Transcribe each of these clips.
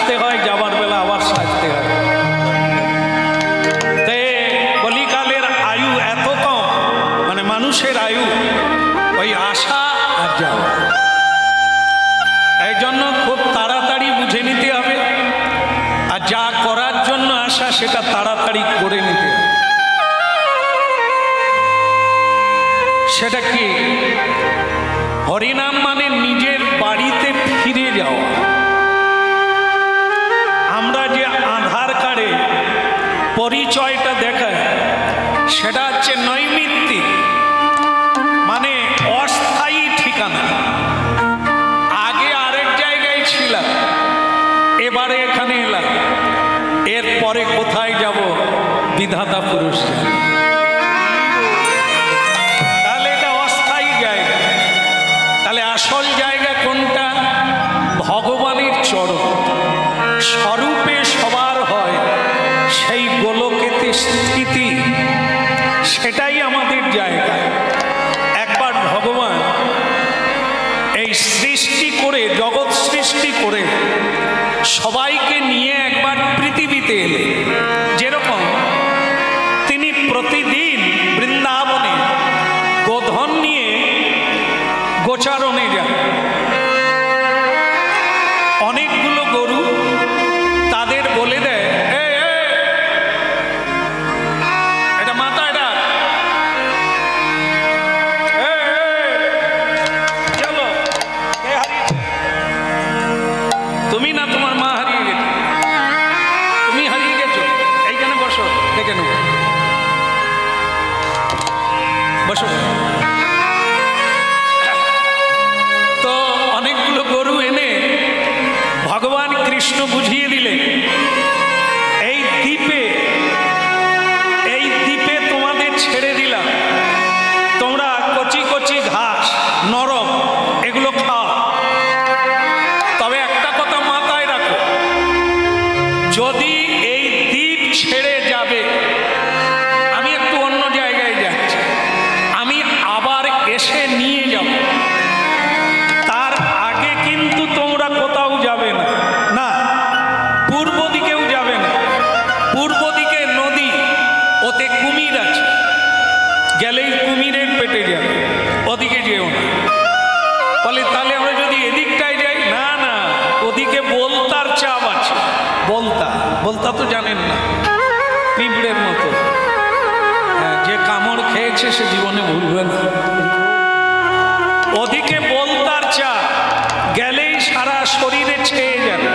সাজতে হয়, যাবার বেলা আবার সাজতে হয়। কলিকালের আয়ু এত কম, মানে মানুষের আয়ু ওই আসা আর যাওয়া। এই জন্য খুব তাড়াতাড়ি বুঝে নিতে হবে, আর যা করার জন্য আসা সেটা তাড়াতাড়ি করে নিতে হবে। সেটা কি? হরিনাম মানে নিজের বাড়িতে ফিরে যাওয়া। আমরা যে আধার কার্ডে পরিচয়টা দেখায় সেটা হচ্ছে নৈমিত্তিক, মানে অস্থায়ী ঠিকানা। আগে আরেক জায়গায় ছিলাম, এবারে এখানে এলাম, এরপরে কোথায় যাব বিধাতা পুরুষ জানে। তাহলে এটা অস্থায়ী জায়গা। তাহলে আসল জায়গা কোনটা? ভগবানের চরণ। স্বরূপে সবার হয় সেই গোলকেতে স্থিতি, সেটাই আমাদের জায়গা। একবার ভগবান এই সৃষ্টি করে, জগৎ সৃষ্টি করে সবাইকে নিয়ে একবার পৃথিবীতে এলেন। যেরকম তিনি প্রতিদিন বৃন্দাবনে গোধন নিয়ে গোচারণে যান। অনেকগুলো গরু, তাদের বলে দেয় এটা মাথা, এটা চলো। তুমি না, তোমার মা হারিয়ে গেছে, তুমি হারিয়ে গেছো, এইখানে বসো, দেখে নেব, বসো। তো অনেকগুলো গরু এনে ভগবান কৃষ্ণ বুঝিয়ে দিলেন, এই দ্বীপে তোমাদের ছেড়ে দিলাম, তোমরা কচি কচি ঘাস, নরম, এগুলো খাও। তবে একটা কথা মাথায় রাখো, যদি এই দ্বীপ ছেড়ে যাবে, আমি একটু অন্য জায়গায় যাচ্ছি, আমি আবার এসে নিয়ে যাব, তার আগে কিন্তু তোমরা কোথাও যাবে না। না, পূর্ব দিকেও যাবে না। পূর্ব দিকে নদী, ওতে কুমির আছে, গেলেই কুমিরের পেটে যাবে, ওদিকে যেও না। বলে তাহলে আমরা যদি এদিকটায় যাই, না না, ওদিকে বলতার চাপ আছে। বলতা তো জানেন না, পিঁপড়ের মতো, যে কামড় খেয়েছে সে জীবনে ভুলবে না। ওদিকে বলতার চাপ, গেলেই সারা শরীরে ছেয়ে যাবে।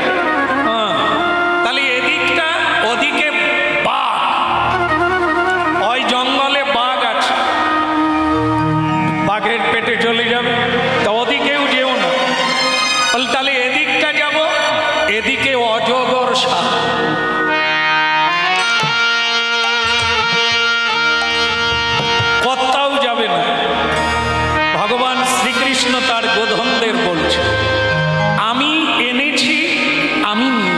তাহলে এদিকটা, ওদিকে বাঘ, ওই জঙ্গলে বাঘ আছে, বাঘের পেটে চলে যাবে, তা ওদিকেও যেও না। তাহলে এদিকটা যাব, এদিকে অজগর সাপ। কোথাও যাবে না। ভগবান শ্রীকৃষ্ণ তার গোধনদের বলছে, আমি এনেছি, আমি নিয়ে।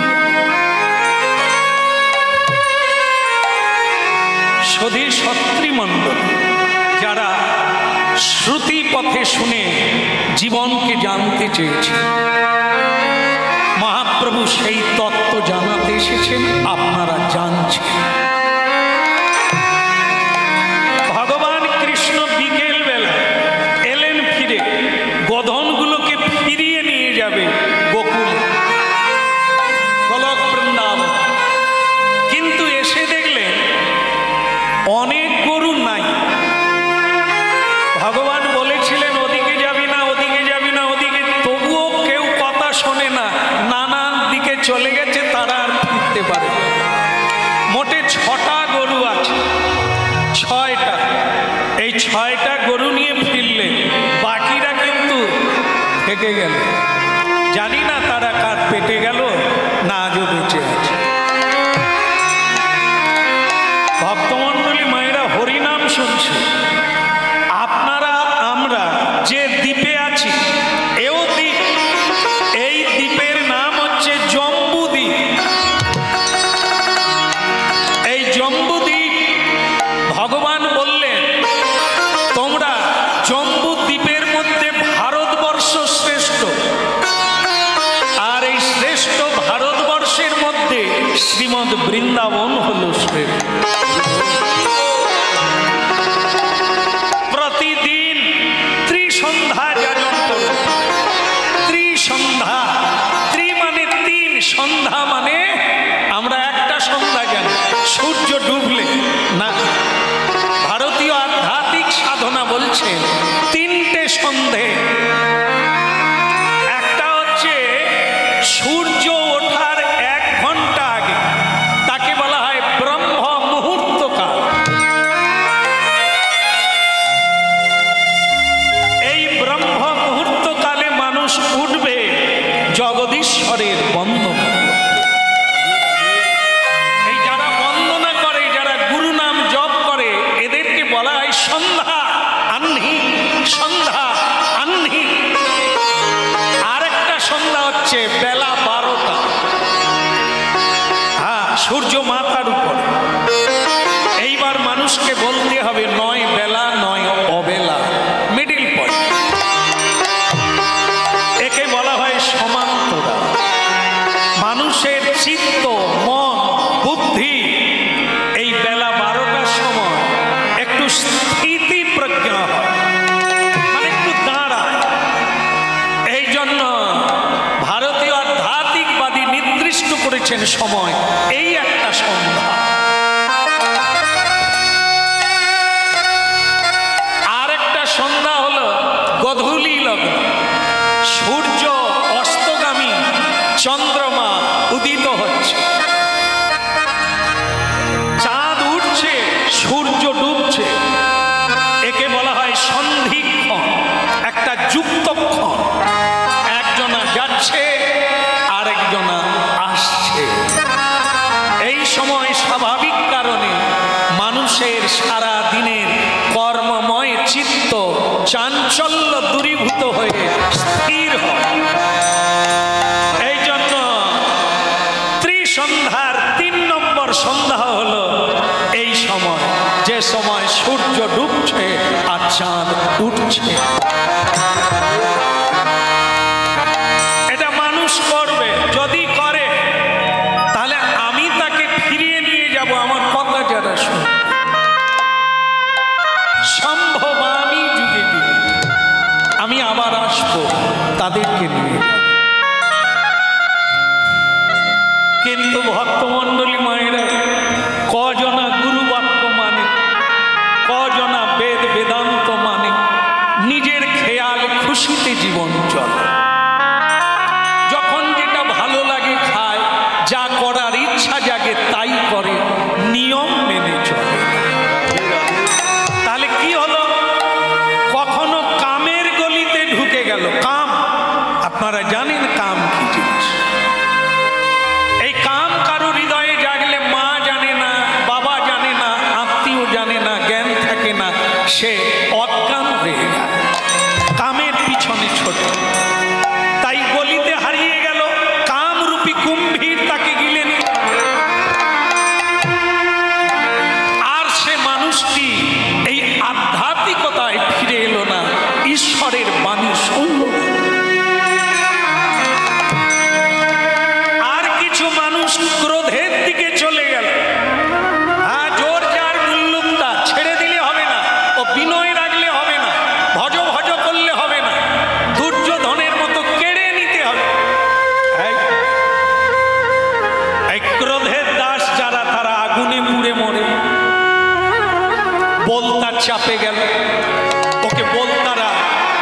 সধী সত্রীমণ্ডল যারা শ্রুতি পথে শুনে জীবনকে জানতে চেয়েছে, মহাপ্রভু সেই তত্ত্ব জানাতে এসেছেন, আপনারা জানছেন। ভগবান কৃষ্ণ বিকেল বেলা এলেন ফিরে, গোধনগুলোকে ফিরিয়ে নিয়ে যাবে গোকুলে, গোলক বৃন্দাবন। কিন্তু এসে দেখলেন অনেক গরু নাই। ভগবান বলেছিলেন ওদিকে যাবি না, ওদিকে যাবি না, ওদিকে, তবুও কেউ কথা শোনে না, নানান দিকে চলে গেছে, তারা আর ফিরতে পারে। মোটে 6টা গরু আছে, 6টা। এই 6টা গরু নিয়ে ফিরলে, বাকিরা কিন্তু থেকে গেল। জানি না তারা কার পেটে গেল না আজও বেঁচে আছে। ভক্তমণ্ডলী মায়েরা হরিনাম শুনছে, আপনারা আমরা যে দ্বীপে আছি, এও দ্বীপ। এই দ্বীপের নাম হচ্ছে জম্বুদ্বীপ। এই জম্বুদ্বীপ ভগবান বললেন, তোমরা জম্বুদ্বীপের মধ্যে ভারতবর্ষ শ্রেষ্ঠ। শ্রীমদ বৃন্দাবন হল শ্রেষ্ঠ। প্রতিদিন ত্রিসন্ধ্যা যাজন করুন। ত্রিসন্ধ্যা, ত্রি মানে তিন, সন্ধ্যা মানে আমরা একটা সন্ধ্যা জানি সূর্য ডুবলে না। ভারতীয় আধ্যাত্মিক সাধনা বলছেন তিনটে সন্ধে। একটা হচ্ছে সূর্য ওঠার 1 ঘন্টা আগে, তাকে বলা হয় ব্রহ্ম মুহূর্তকাল। এই ব্রহ্ম মুহূর্তকালে মানুষ উঠবে জগদীশ্বরের বন্দনা। এই যারা বন্দনা করে, যারা গুরু নাম জপ করে, এদেরকে বলা হয় সন্ধ্যা আহ্নি, সন্ধ্যা আহ্নি। আরেকটা সন্ধ্যা হচ্ছে বেলা 12টা। হ্যাঁ, সূর্য মাথার উপরে। এইবার মানুষকে বলতে হবে নয় বেলা নয় অবেলা, মিডিল পয়েন্ট। একে বলা হয় সমান্তরাল। মানুষের চিত্ত, মন, বুদ্ধি এই বেলা 12টার সময় একটু স্থিতি প্রজ্ঞা হয়, মানে একটু দাঁড়ায়। এই জন্য ভারতীয় আধ্যাত্মিকবাদী নির্দিষ্ট করেছেন সময় এই একটা সন্ধ্যা। আরেকটা সন্ধ্যা হলো গধূলি লগ্ন। সূর্য অস্তগামী, চন্দ্রমা উদিত হচ্ছে, চাঁদ উঠছে, সূর্য ডুবছে। একে বলা হয় সন্ধিক্ষণ, একটা যুক্তক্ষণ। একজনা যাচ্ছে আরেকজনা আসছে। এই সময় স্বাভাবিক কারণে মানুষের সারা দিনের কর্মময় চিত্ত চাঞ্চল্য দূরীভূত হয়ে স্থির হয়। এই জন্য ত্রিসন্ধ্যার 3 নম্বর সন্ধ্যা হলো এই সময়, যে সময় সূর্য ডুবছে আর চাঁদ উঠছে। এটা মানুষ করবে, যদি করে তাহলে আমি তাকে ফিরিয়ে নিয়ে যাব আমার কথা যারা শুনে। সম্ভব আমি যুগে যুগে আমি আবার আসবো তাদেরকে নিয়ে। কিন্তু ভক্তমণ্ডলী মায়েরা, কজনা গুরু বাক্য মানে, কজনা বেদ বেদান্ত মানে, নিজের খেয়াল খুশিতে জীবন চলে। যখন যেটা ভালো লাগে খায়, যা করার ইচ্ছা জাগে তাই করে, নিয়ম মেনে চলে। তাহলে কি হলো? কখনো কামের গলিতে ঢুকে গেল। কাম, আপনারা জানেন কাম কি জিনিস। এই কাম কারো হৃদয়ে জাগলে মা জানে না, বাবা জানে না, আত্মীয় জানে না, জ্ঞান থাকে না, সে অজ্ঞান হয়ে যায়, কামের পিছনে ছোট। তাই গলিতে হারিয়ে গেল, কামরূপী কুম্ভীর তাকে গিলে নিল। আর সে মানুষটি এই আধ্যাত্মিকতায় ফিরে এলো না, ঈশ্বরের বাণী শুনল। আর কিছু মানুষ ক্রোধের দিকে চলে গেল। জোর যার মুল্লুক তার, ছেড়ে দিলে হবে না, ও বিনয় রাখলে হবে না, ভজ ভজ করলে হবে না, দুর্যোধনের মতো কেড়ে নিতে হবে। এই ক্রোধের দাস যারা, তারা আগুনে পুড়ে মরে। বলতা চাপে গেল, ওকে বলতারা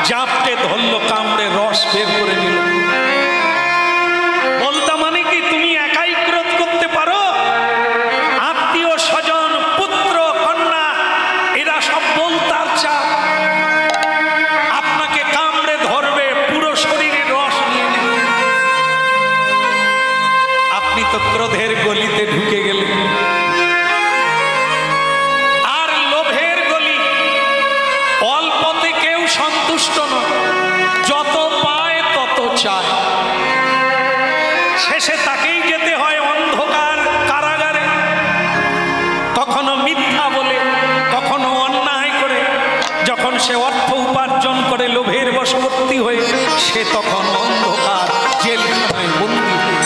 জাপটে ধরলো, কামড়ে রস বের করে নিল। বলতা মানে কি? তুমি একাই ক্রোধ করতে পারো? আত্মীয় স্বজন, পুত্র কন্যা, এরা সব বলতার চাপ, আপনাকে কামড়ে ধরবে, পুরো শরীরে রস নিয়ে নেবে। আপনি তো ক্রোধের গলিতে ঢুকে গেলেন। আর লোভের গলি, অল্পতে কেউ সন্তুষ্ট নয়, যত পায় তত চায়। শেষে তাকেই যেতে হয় অন্ধকার কারাগারে, কখনো মিথ্যা বলে, কখনো অন্যায় করে। যখন সে অর্থ উপার্জন করে লোভের বশবর্তী হয়ে, সে তখন অন্ধকার জেলখানায় বন্দী হয়ে।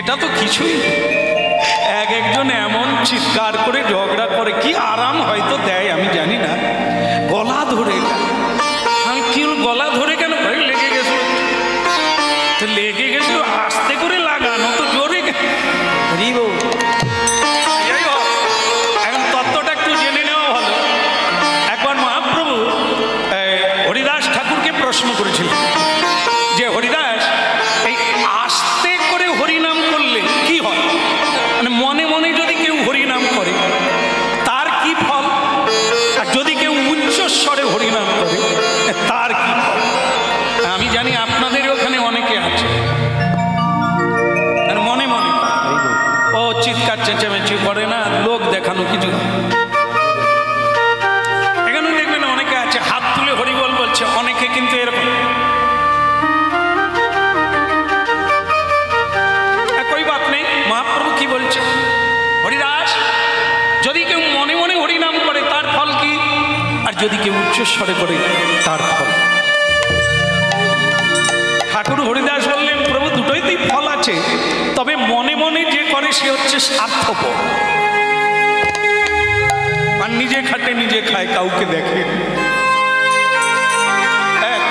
এটা তো কিছুই না। এক একজন এমন চিৎকার করে ঝগড়া করে, কি আরাম হয়তো দেয় আমি জানি না, গলা ধরে। আমি কি গলা ধরে কেন? ভাই লেগে গেছিল, লেগে গেছিল, আস্তে করে লাগানো তো জোরে। যাই হোক, এখন তত্ত্বটা একটু জেনে নেওয়া ভালো। একবার মহাপ্রভু হরিদাস ঠাকুরকে প্রশ্ন করেছিলেন যে, হরিদাস, এই আস্তে করে হরিনাম করলে কি হয়? মানে মনে মনে যদি কেউ হরিনাম করে তার কি ফল, আর যদি কেউ উচ্চস্বরে হরিনাম করে তার কি ফল? আমি জানি আপনাদের ওখানে অনেকে আছে আর মনে মনে ও চিৎকার চেঁচামেচি করে না, লোক দেখানো কিছু। এখানে দেখবেন অনেকে আছে হাত তুলে হরিবল বলছে, অনেকে কিন্তু এরকম। কোই বাত নেই, মহাপ্রভু কি বলছে? হরিদাস, যদি কেউ মনে মনে হরিনাম করে তার ফল কি, আর যদি কেউ উচ্চস্বরে করে তার ফল। ঠাকুর হরিদাস বললেন, প্রভু দুটোইতেই ফল আছে, তবে মনে মনে যে করে সে হচ্ছে স্বার্থপর, আর নিজে খাটে নিজে খায়, কাউকে দেখে।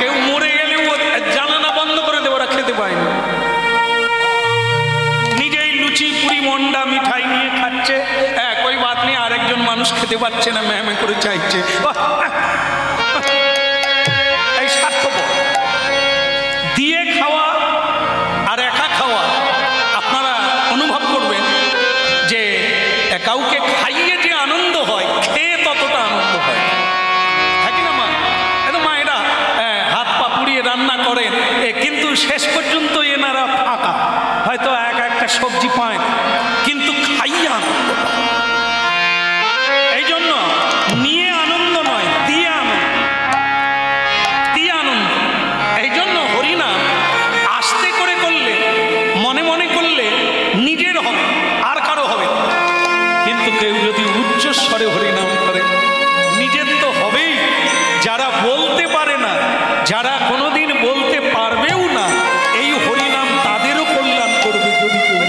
কেউ মরে গেলেও জানালা বন্ধ করে দেয়, ওরা খেতে পায় না। নিজেই লুচি পুরি মন্ডা মিঠাই নিয়ে খাচ্ছে, কোই বাত নেই, আরেকজন মানুষ খেতে পাচ্ছে না, ম্যামে করে চাইছে। এই স্বার্থপর। দিয়ে খাওয়া আর একা খাওয়া, আপনারা অনুভব করবেন যে কাউকে খাইয়ে যে আনন্দ হয়, খেয়ে ততটা আনন্দ হয়। হ্যাঁ কি না মা? এতো মায়েরা হাত পা পুড়িয়ে রান্না করেন, কিন্তু শেষ পর্যন্ত এনারা ফাঁকা, হয়তো এক একটা সবজি পায়, কিন্তু খাইয়ে আনন্দ। এই জন্য নিয়ে আনন্দ নয়, দিয়ে আনন্দ, দিয়ে আনন্দ। এই জন্য হরিনাম আস্তে করে করলে, মনে মনে করলে নিজের হবে, আর কারো হবে। কিন্তু কেউ যদি উচ্চস্বরে হরিনাম করে, নিজের তো হবেই। যারা বলতে পারে না, যারা কোনোদিন বলতে পারবেও না, এই হরিনাম তাদেরও কল্যাণ করবে যদি কেউ।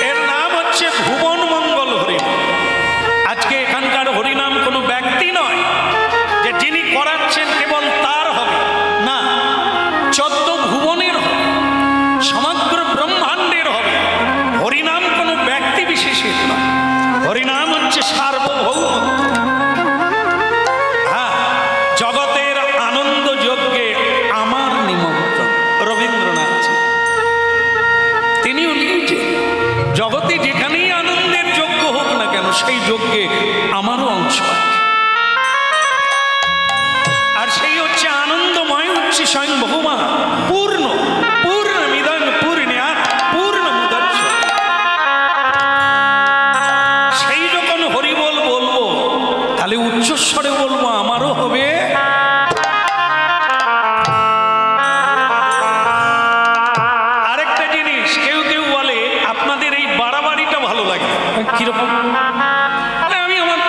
এর নাম হচ্ছে ভুবন মঙ্গল হরিনাম। আজকে এখানকার হরিনাম কোনো ব্যক্তি নয় যে যিনি করাচ্ছেন কেবল তার হবে না, 14 ভুবনের হবে, সমগ্র ব্রহ্মাণ্ডের হবে। হরিনাম কোনো ব্যক্তি বিশেষের নয়, হরিনাম হচ্ছে সার্বভৌম। হ্যাঁ, জগতের আনন্দ যজ্ঞে আমার নিমন্ত্রণ। রবীন্দ্রনাথ তিনিও লিখেছেন, জগতে যেখানেই আনন্দের যজ্ঞ হোক না কেন, সেই যজ্ঞে আমারও অংশ আছে। আর সেই হচ্ছে আনন্দময়, হচ্ছে স্বয়ং ভগবান। পূর্ণ পূর্ণমিদং পূর্ণাৎ পূর্ণমুদচ্যতে। সেই যখন হরিবল বলবো, তাহলে উচ্চস্বরে বলবো, আমারও হবে। আরেকটা জিনিস, কেউ কেউ বলে আপনাদের এই বাড়াবাড়িটা ভালো লাগে। কিরকম? আমি আমার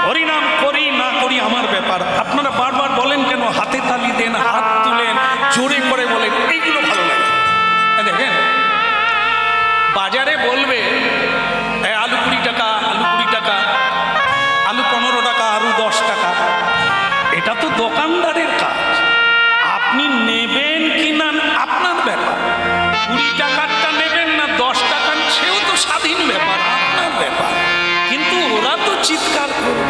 হরিনাম করি না করি আমার ব্যাপার, আপনারা বারবার বলেন কেন, হাতে তালি দেন, হাত তুলেন, জোরে করে বলেন, এইগুলো ভালো লাগে। দেখেন, বাজারে বলবে আলু 20 টাকা, আলু 20 টাকা, আলু 15 টাকা, আলু 10 টাকা। এটা তো দোকানদারের কাজ, আপনি নেবেন কি না আপনার ব্যাপার। 20 টাকারটা নেবেন না 10 টাকার, সেও তো স্বাধীন ব্যাপার, আপনার ব্যাপার। কিন্তু ওরা তো চিৎকার করবে।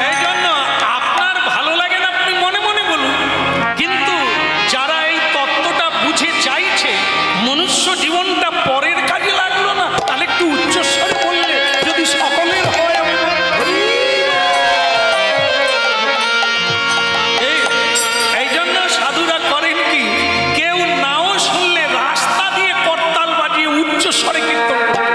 এই জন্য আপনার ভালো লাগে না, আপনি মনে মনে বলুন। কিন্তু যারা এই তত্ত্বটা বুঝে চাইছে, মনুষ্য জীবনটা পরের কাজে লাগলো না, তাহলে একটু উচ্চস্বরে বললে যদি সকলের হয়। এই জন্য সাধুরা করেন কি, কেউ নাও শুনলে রাস্তা দিয়ে করতাল বাজিয়ে উচ্চস্বরে কীর্তন করে।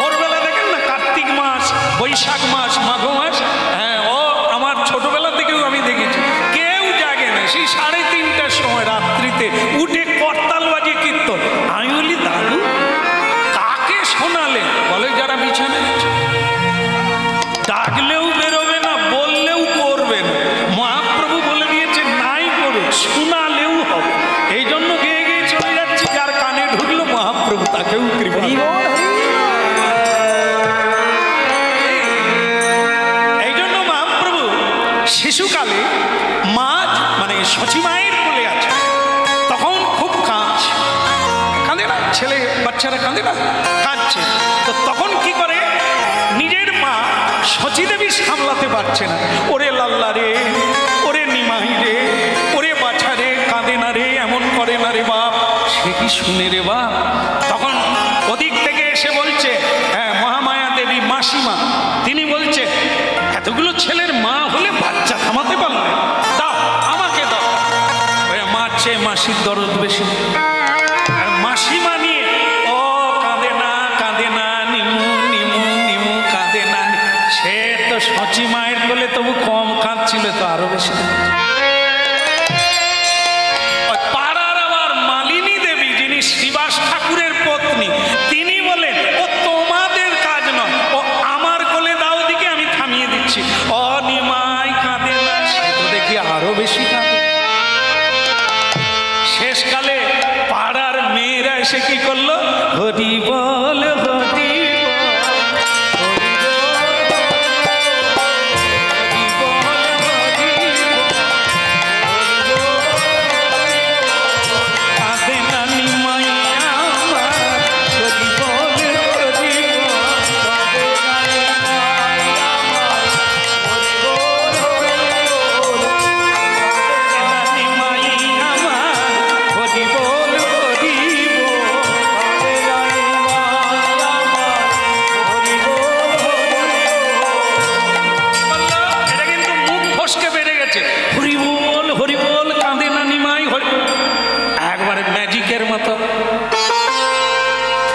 ভোরবেলা দেখেন না, কার্তিক মাস, বৈশাখ মাস, মাঘ মাস, হ্যাঁ, ও আমার ছোটবেলা থেকেও আমি দেখেছি, কেউ জাগে না, সেই 3:30টার সময় রাত্রিতে উঠে করতাল বাজিয়ে কীর্তন। আমাকেও কৃপা এই জন্য মহাপ্রভু শিশুকালে মা মানে সচি মায়ের কোলে আছে, তখন খুব কাঁদে না, ছেলে বাচ্চারা কাঁদে না, কাঁদছে। তো তখন কি করে, নিজের মা সচি দেবী সামলাতে পারছে না, ওরে লাল্লা রে, ওরে নিমাই রে, ওরে বাছা রে, কাঁদে না রে, এমন করে না রে বাপ, সে কি শুনে রে বাপ। তখন ওদিক থেকে এসে বলছে, হ্যাঁ মহামায়া দেবী মাসিমা, তিনি বলছে এতগুলো ছেলের মা হলে বাচ্চা থামাতে পারলে, দাও আমাকে দাও। মারছে, মাসির দরদ বেশি, আর মাসিমা নিয়ে ও কাঁদে না নিমু নিমু নিমু কাঁদে না। সে তো সচি মায়ের কোলে তবু কম কাঁদছিল, তো আরো বেশি। পাড়ার আবার মালিনী দেবী, যিনি শ্রীবাস ঠাকুরের পত্নী, তিনি বলেন ও তোমাদের কাজ নয়, ও আমার কোলে দাও দিকে, আমি থামিয়ে দিচ্ছি। ও নিমাই কাঁদে না, সে তো দেখি আরো বেশি কাঁদে। শেষকালে পাড়ার মেয়েরা এসে কি করলো, হরি বল হরি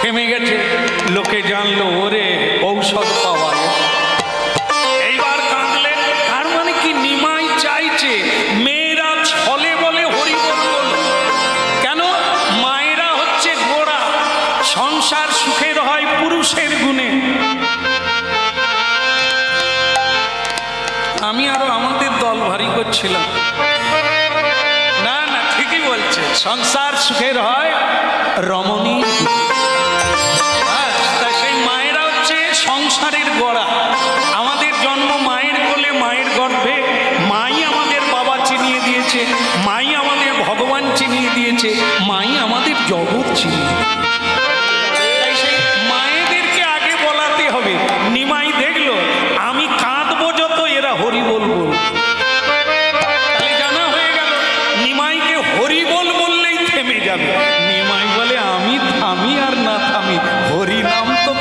থেমে গেছে। লোকে জানলো ওরে ঔষধ পাওয়া। এইবার কাঁদলে, তার মানে কি নিমাই চাইছে মেয়েরা ছলে বলে হরি বল বল। কেন? মায়েরা হচ্ছে গোড়া, সংসার সুখের হয় পুরুষের গুণে। আমি আরো আমাদের দল ভারী করছিলাম, না না ঠিকই বলছে, সংসার সুখের হয় রমণীর। সেই মায়েরা হচ্ছে সংসারের গোড়া। আমাদের জন্ম মায়ের কোলে, মায়ের গর্ভে। মাই আমাদের বাবা চিনিয়ে দিয়েছে, মাই আমাদের ভগবান চিনিয়ে দিয়েছে, মাই আমাদের জগৎ চিনিয়ে। তাই সেই মায়েদেরকে আগে বলাতে হবে। নিমাই দেখলো আমি কাঁদবো যত, এরা হরি বলবো। তাহলে জানা হয়ে গেল নিমাইকে হরি বল বললেই থেমে যাবে। নিমাই বলে আমি থামি আর না থামি, হরি নাম তো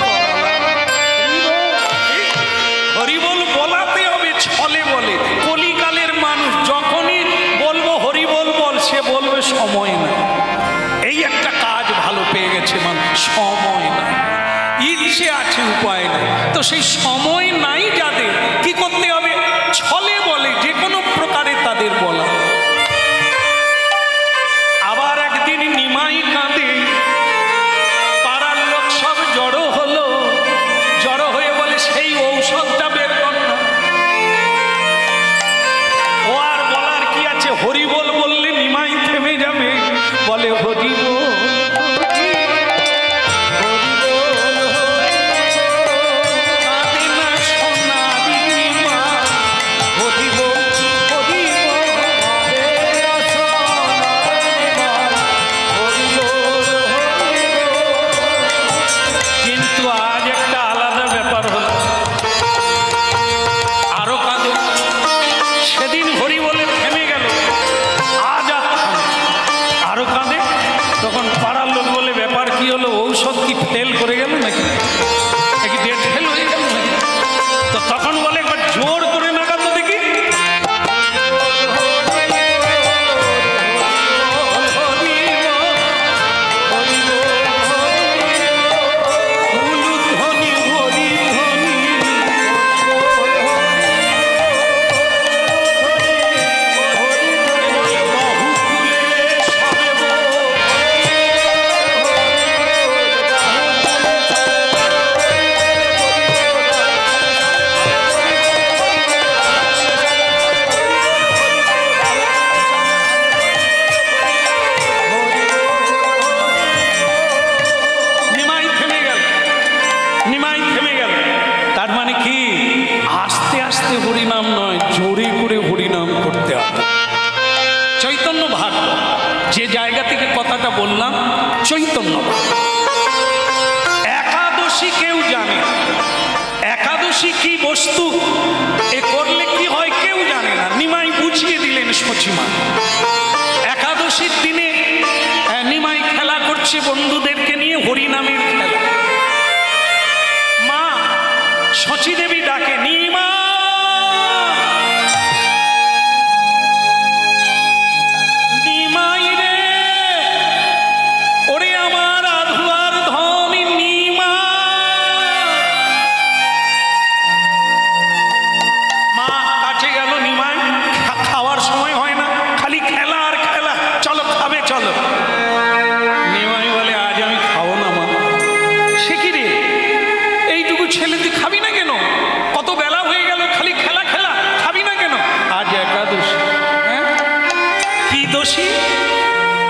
হরি বল বলাতে হবে, ছলে বলে। কলিকালের মানুষ যখনই বলবো হরি বল বল, সে বলবে সময় না। এই একটা কাজ ভালো পেয়ে গেছে মানুষ, সময় না। ইচ্ছে আছে, উপায় নাই। তো সেই সময় নাই যাদের, কি করতে হবে? ছলে বলে যে কোনো প্রকারে তাদের বলা। আবার একদিন নিমাই কাঁদে, পাড়ার লোক সব জড়ো হলো। জড়ো হয়ে বলে সেই ঔষধটা বের কর না। ও আর বলার কি আছে? হরি বল বললে নিমাই থেমে যাবে। বলে হরি বল ঔষধ কি ফেল করে গেল নাকি, ডেট ফেল হয়ে গেল নাকি? তো তখন বলে একবার জোর করে নাগাদ তো দেখি। জায়গা থেকে কথাটা বললাম, চৈতন্য একাদশী কেউ জানে, একাদশী কি বস্তু, এ করলে কি হয় কেউ জানে না। নিমাই বুঝিয়ে দিলেন সচিমা। একাদশীর দিনে নিমাই খেলা করছে বন্ধুদেরকে নিয়ে, হরিনামের খেলা। মা শচী দেবী ডাকে, নিমা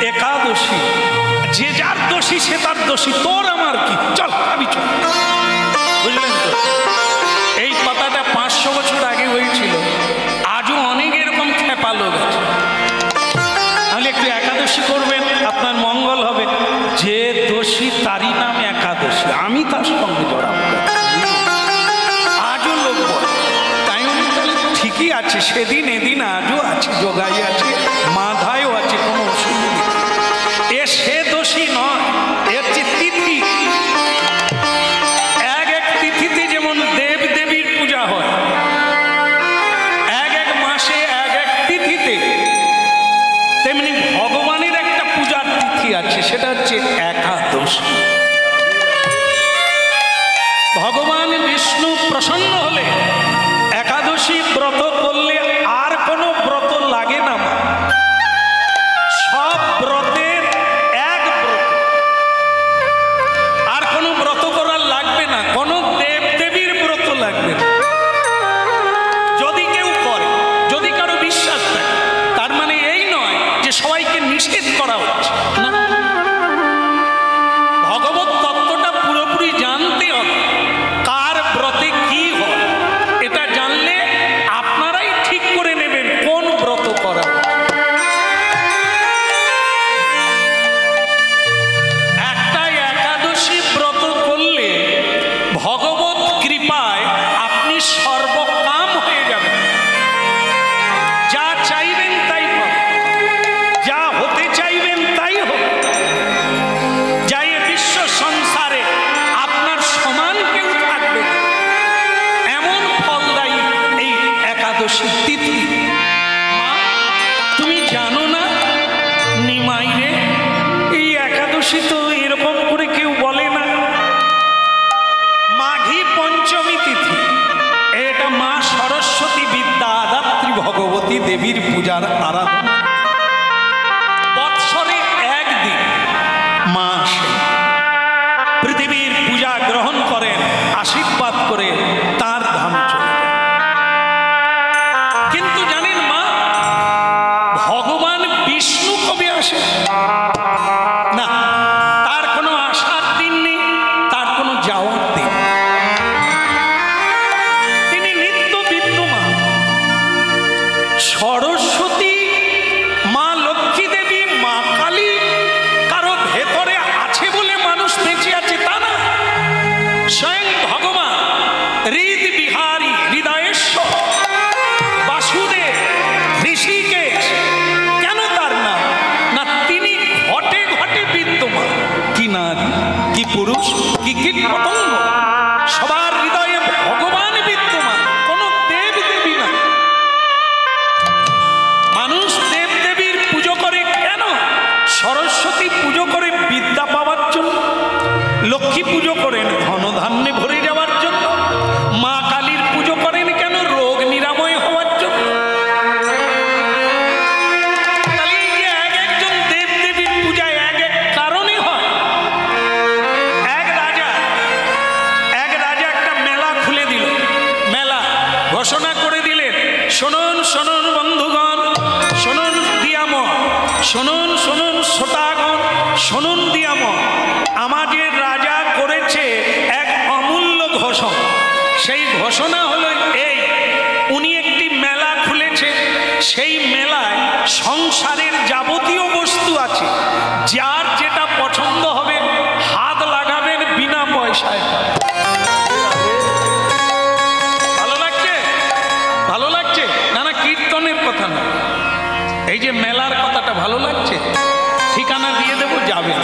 একাদশী, যে যার দোষী সে তার দোষী, তোর আমার কি, চল খাবি চল। বুঝলেন তো? এই কথাটা 500 বছর আগে হয়েছিল, আজও অনেক এরকম খেপা লোক আছে। তাহলে একটু একাদশী করবেন, আপনার মঙ্গল হবে। যে দোষী তারই নাম একাদশী, আমি তার সঙ্গে জড়াবো। আজও লোক বলে, তাই ঠিকই আছে, সেদিন এদিন আজও আছে, যোগাই আছে, মাধায়ও আছে, কোনো অসুবিধা নেই। এ সে দোষী নয়, এর যে তিথি, এক এক তিথিতে যেমন দেব দেবীর পূজা হয়, এক এক মাসে এক এক তিথিতে, তেমনি ভগবানের একটা পূজার তিথি আছে, সেটা হচ্ছে একাদশী। ভগবান বিষ্ণু প্রসন্ন হলে একাদশী ব্রত করলে আর কোনো ব্রত লাগে না। সব ব্রতের এক ব্রত, আর কোনো ব্রত করার লাগবে না, কোনো দেব দেবীর ব্রত লাগবে না। যদি কেউ করে, যদি কারো বিশ্বাস থাকে, তার মানে এই নয় যে সবাইকে নিষেধ করা হচ্ছে না। ভগবত তত্ত্বটা পুরোপুরি জানতে হবে, কার ব্রতে কি হয়, এটা জানলে আপনারাই ঠিক করে নেবেন কোন ব্রত করা। একটাই একাদশী ব্রত করলে ভগবত কৃপায় আপনি সর্বকাম হয়ে যাবেন, যা চাইবেন তাই পাবেন, যা হতে চাইবেন তাই হবে। যা এ বিশ্ব সংসারে আপনার সমান কেউ থাকবে, এমন ফলদায়ী এই একাদশী তিথি। মা তুমি জানো না নিমাই রে, এই একাদশী তো এরকম করে কেউ বলে না। মাঘী পঞ্চমী তিথি, এটা মা সরস্বতী বিদ্যাদাত্রী ভগবতী দেবীর পূজার আরাধনা। বৎসরে একদিন মা আসে, পৃথিবীর পূজা গ্রহণ করেন, আশীর্বাদ করে তার ধামে চলে যান। কিন্তু জানেন মা, ভগবান বিষ্ণু কবে আসে না, তার কোনো আসার দিন নেই, তার কোনো যাওয়ার দিন। তিনি নিত্য বিদ্যমান। সরস্বতী, মা লক্ষ্মী দেবী, মা কালী কারো ভেতরে আছে বলে মানুষ বেঁচে আছে তা না। স্বয়ং ভগবান হৃদ বিহারী, হৃদয়েশ্বর, বাসুদেব, ঋষিকেশ, কেন তার নাম না, তিনি ঘটে ঘটে বিদ্যমান। কি নারী, কি পুরুষ, কি কীট পতঙ্গ, সবার হৃদয়ে ভগবান বিদ্যমান, কোন দেব দেবী না। মানুষ দেব দেবীর পুজো করে কেন? সরস্বতী পুজো করে বিদ্যা পাওয়ার জন্য, লক্ষ্মী পুজো করেন ধনধান্যে ভরে যাওয়ার জন্য, মা কালীর পুজো করেন কেন? রোগ নিরাময় হওয়ার জন্য। তাহলে এই যে এক একজন দেব দেবীর পূজা এক এক কারণে হয়। এক রাজা একটা মেলা খুলে দিল, মেলা ঘোষণা করে দিলেন, শুনুন শুনুন বন্ধুগণ, শুনুন দিয়ামন, শুনুন শুনুন শ্রোতাগণ, শুনুন দিয়ামন, আমাদের রাজা করেছে এক অমূল্য ঘোষণা। সেই ঘোষণা হলো এই, উনি একটি মেলা খুলেছে, সেই মেলায় সংসারের যাবতীয় বস্তু আছে, যার যেটা পছন্দ হবে হাত লাগাবেন বিনা পয়সায়। ভালো লাগছে? ভালো লাগছে? না না কীর্তনের কথা না, এই যে মেলার কথাটা ভালো লাগছে। ঠিকানা দিয়ে দেব, যাবেন।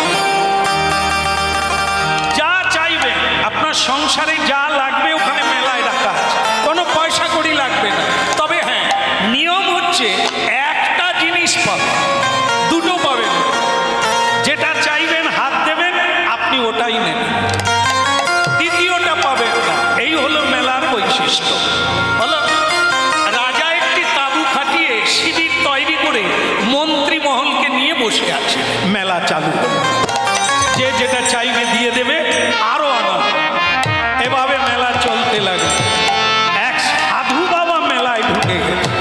যা চাইবেন আপনার সংসারে যা লাগবে ওখানে মেলায় রাখা আছে, কোনো পয়সা কড়ি লাগবে না। তবে হ্যাঁ, নিয়ম হচ্ছে একটা জিনিস পাবেন, দুটো পাবেন। যেটা চাইবেন হাত দেবেন, আপনি ওটাই নেবেন, দ্বিতীয়টা পাবেন না। এই হলো মেলার বৈশিষ্ট্য। হলো রাজা একটি তাঁবু খাটিয়ে শিবির তৈরি করে মন্ত্রী মহলকে নিয়ে বসে আছে, মেলা চালু করে। যে যেটা চাইবে দিয়ে দেবে, আরো আনন্দ। এভাবে মেলা চলতে লাগে। এক সাধু বাবা মেলায় ঢুকে গেছে।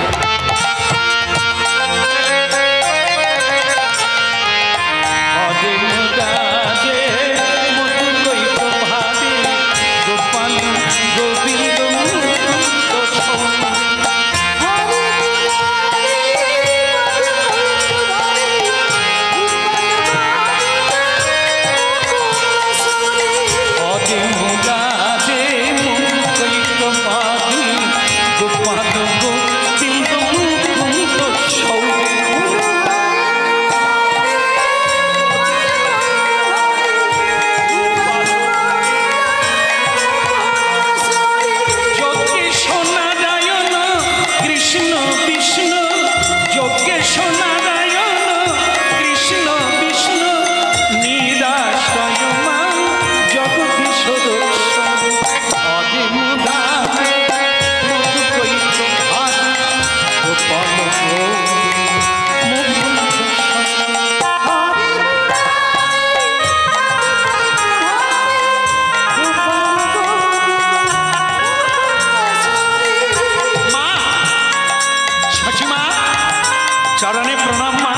চরণে প্রণাম মা,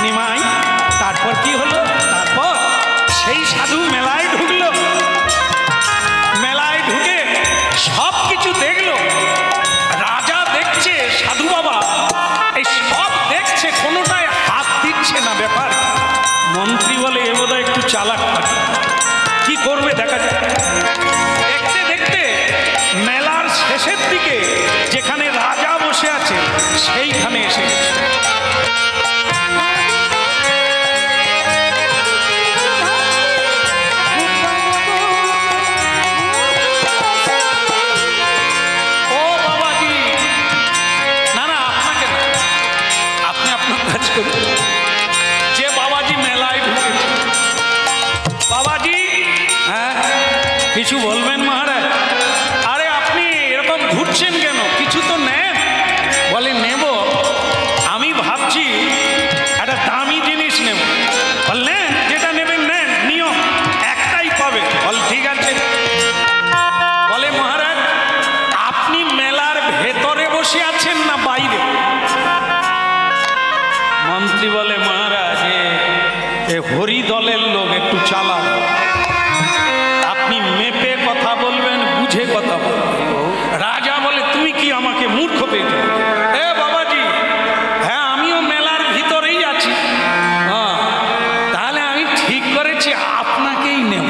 নিমাই। তারপর কি হলো? তারপর সেই সাধু মেলায় ঢুকলো। মেলায় ঢুকে সব কিছু দেখলো। রাজা দেখছে, সাধু বাবা এই সব দেখছে, কোনোটায় হাত দিচ্ছে না। ব্যাপার মন্ত্রী বলে এ বোধহয় একটু চালাক পাখি, কি করবে দেখা যায়। দেখতে দেখতে মেলার শেষের দিকে যেখানে রাজা বসে আছে সেইখানে এসে গেছে। যে বাবাজি মেলায় ঢুকেছে, বাবাজি হ্যাঁ কিছু বলবেন মহারাজ? আরে আপনি এরকম ঘুরছেন কেন? কিছু তো নেন। বলে নেব, আমি ভাবছি একটা দামি জিনিস নেব। বললেন যেটা নেবেন নেন, নিয়ম একটাই পাবে। বল ঠিক আছে। বলে মহারাজ আপনি মেলার ভেতরে বসে আছেন না বাইরে? মন্ত্রী বলে মহারাজ এ হরি দলের লোক, একটু চালাক। আপনি মেপে কথা বলবেন, বুঝে কথা বলবেন। রাজা বলে তুমি কি আমাকে মূর্খ পেয়েছো? এ বাবাজি হ্যাঁ আমিও মেলার ভিতরেই আছি। হ্যাঁ তাহলে আমি ঠিক করেছি আপনাকেই নেব।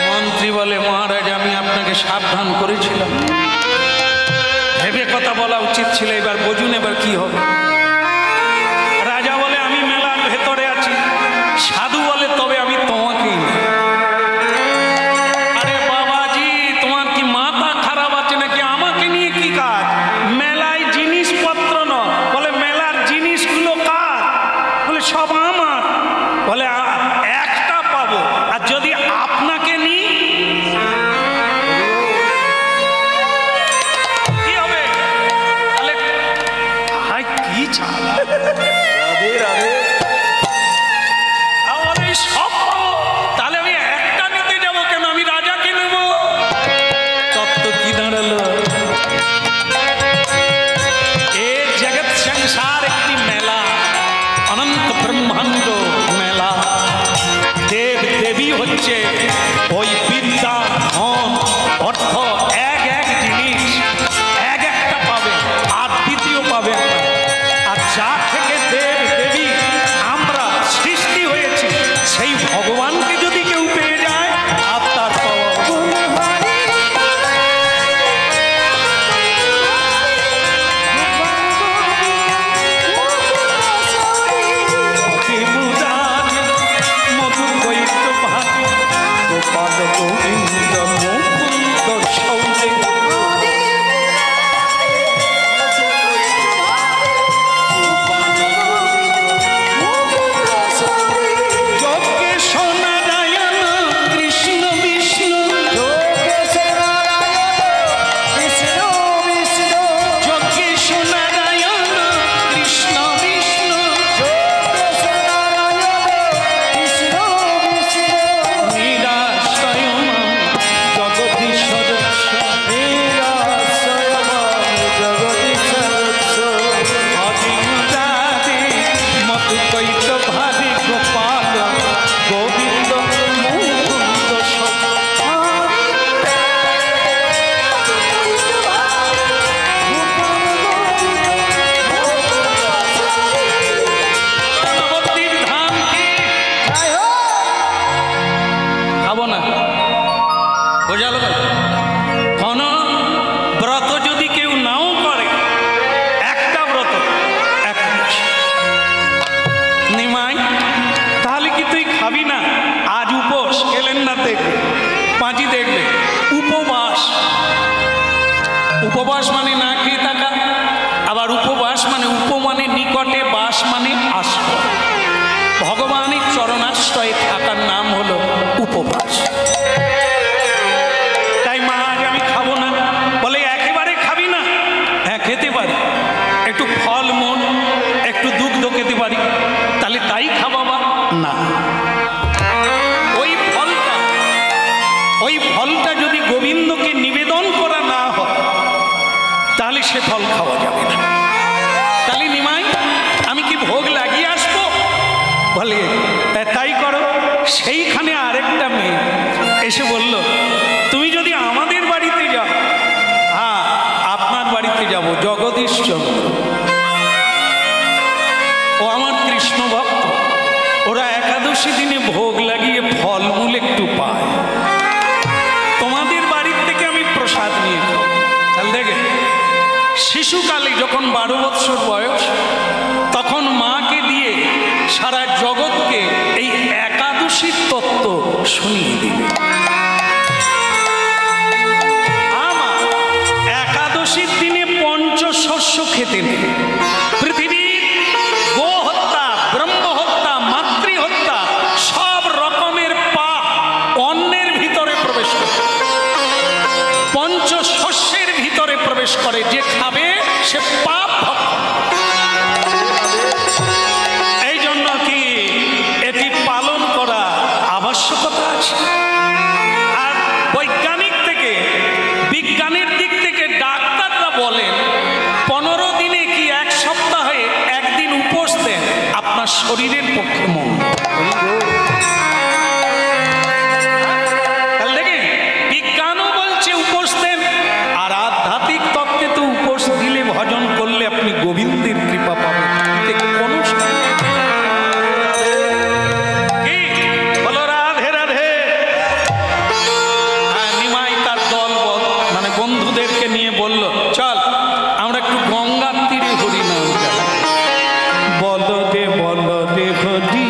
মন্ত্রী বলে মহারাজ আমি আপনাকে সাবধান করেছিলাম, ভেবে কথা বলা উচিত ছিল। এবার বুঝুন এবার কি হবে। রাজা বলে আমি মেলার ভেতরে আছি। সাধু বলে তবে আমি তোমাকেই নেব। আরে বাবাজি তোমার কি মাথা খারাপ আছে নাকি? আমাকে নিয়ে কি কাজ? মেলায় জিনিসপত্র নয়। বলে মেলার জিনিসগুলো কার? বলে সব আমার। বলে একটা পাবো, আর যদি আপনাকে নিই তাহলে আমি একটা নিতে যাবো কেন? আমি রাজাকে নেব। তত্ত্ব কি দাঁড়ালো? এ জগৎ সংসার একটি মেলা, অনন্ত ব্রহ্মাণ্ড মেলা। দেব দেবী হচ্ছে ওই বিদ্যা, ধন, অর্থ, এক এক জিনিস এক একটা পাবে, আর দ্বিতীয় পাবে। আর যা থেকে দেব দেবী দেখবে, পাঁজি দেখবে। উপবাস, উপবাস মানে না খেয়ে থাকা, আবার উপবাস মানে মানে নিকটে, বাস মানে আশ্রয়। ভগবানের চরণাশ্রয়ে থাকার নাম হলো উপবাস। তাই মা আজ আমি খাবো না বলে একেবারে খাবি না? হ্যাঁ খেতে পারি, একটু ফলমূল একটু দুগ্ধ খেতে পারি, তাহলে তাই খাওয়াবা না। ওই ফলটা যদি গোবিন্দকে নিবেদন করা না হয় তাহলে সে ফল খাওয়া যাবে না। তাহলে নিমাই আমি কি ভোগ লাগিয়ে আসবো? বলে তাই করো। সেইখানে আরেকটা মেয়ে এসে বলল, তুমি যদি আমাদের বাড়িতে যাও, হ্যাঁ আপনার বাড়িতে যাব, জগদীশচন্দ্র ও আমার কৃষ্ণ ভক্ত, ওরা একাদশী দিনে ভোগ লাগিয়ে ফলমূল একটু পায়, তোমাদের বাড়ির থেকে আমি প্রসাদ নিয়ে খাও। তাহলে দেখে শিশুকালে যখন 12 বৎসর বয়স, তখন মাকে দিয়ে সারা জগৎকে এই একাদশীর তত্ত্ব শুনিয়ে দিবে। আমার একাদশীর দিনে পঞ্চশস্য খেতে নেই। পৃথিবীর গো হত্যা, ব্রহ্ম হত্যা, মাতৃ হত্যা, সব রকমের পাপ অন্নের ভিতরে প্রবেশ করে, পঞ্চশস্যের ভিতরে প্রবেশ করে। যে খাবে সে পাপ ভক্ত। এই জন্য কি এটি পালন করা আবশ্যকতা আছে। আর বৈজ্ঞানিক থেকে, বিজ্ঞানের দিক থেকে ডাক্তাররা বলেন 15 দিনে কি 1 সপ্তাহে একদিন উপোস দেন, আপনার শরীরের পক্ষে মঙ্গল। বিজ্ঞানও বলছে উপোস দেন, আর আধ্যাত্মিক তত্ত্বে তো উপোস দিলে, ভজন করলে আপনি গোবিন্দের কৃপা পাবেন। কোনো বলো রাধে রাধে। নিমাই তার দল মানে বন্ধুদেরকে নিয়ে বলল, চল আমরা একটু গঙ্গার তীরে হরি নাম গাই। বলো দে হরি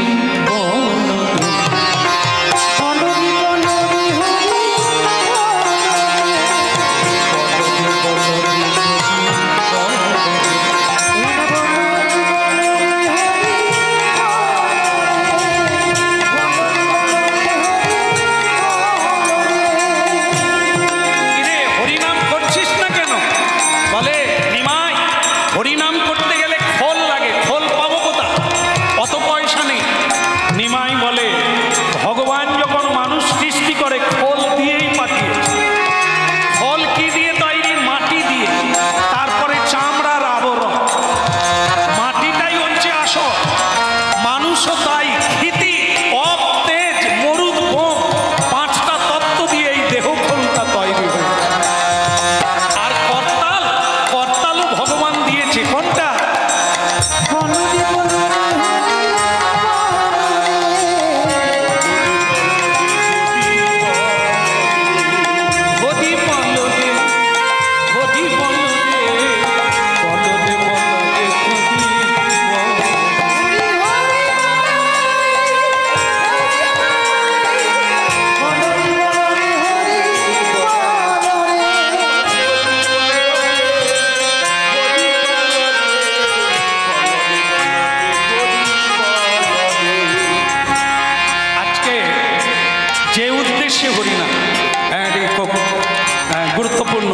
গুরুত্বপূর্ণ।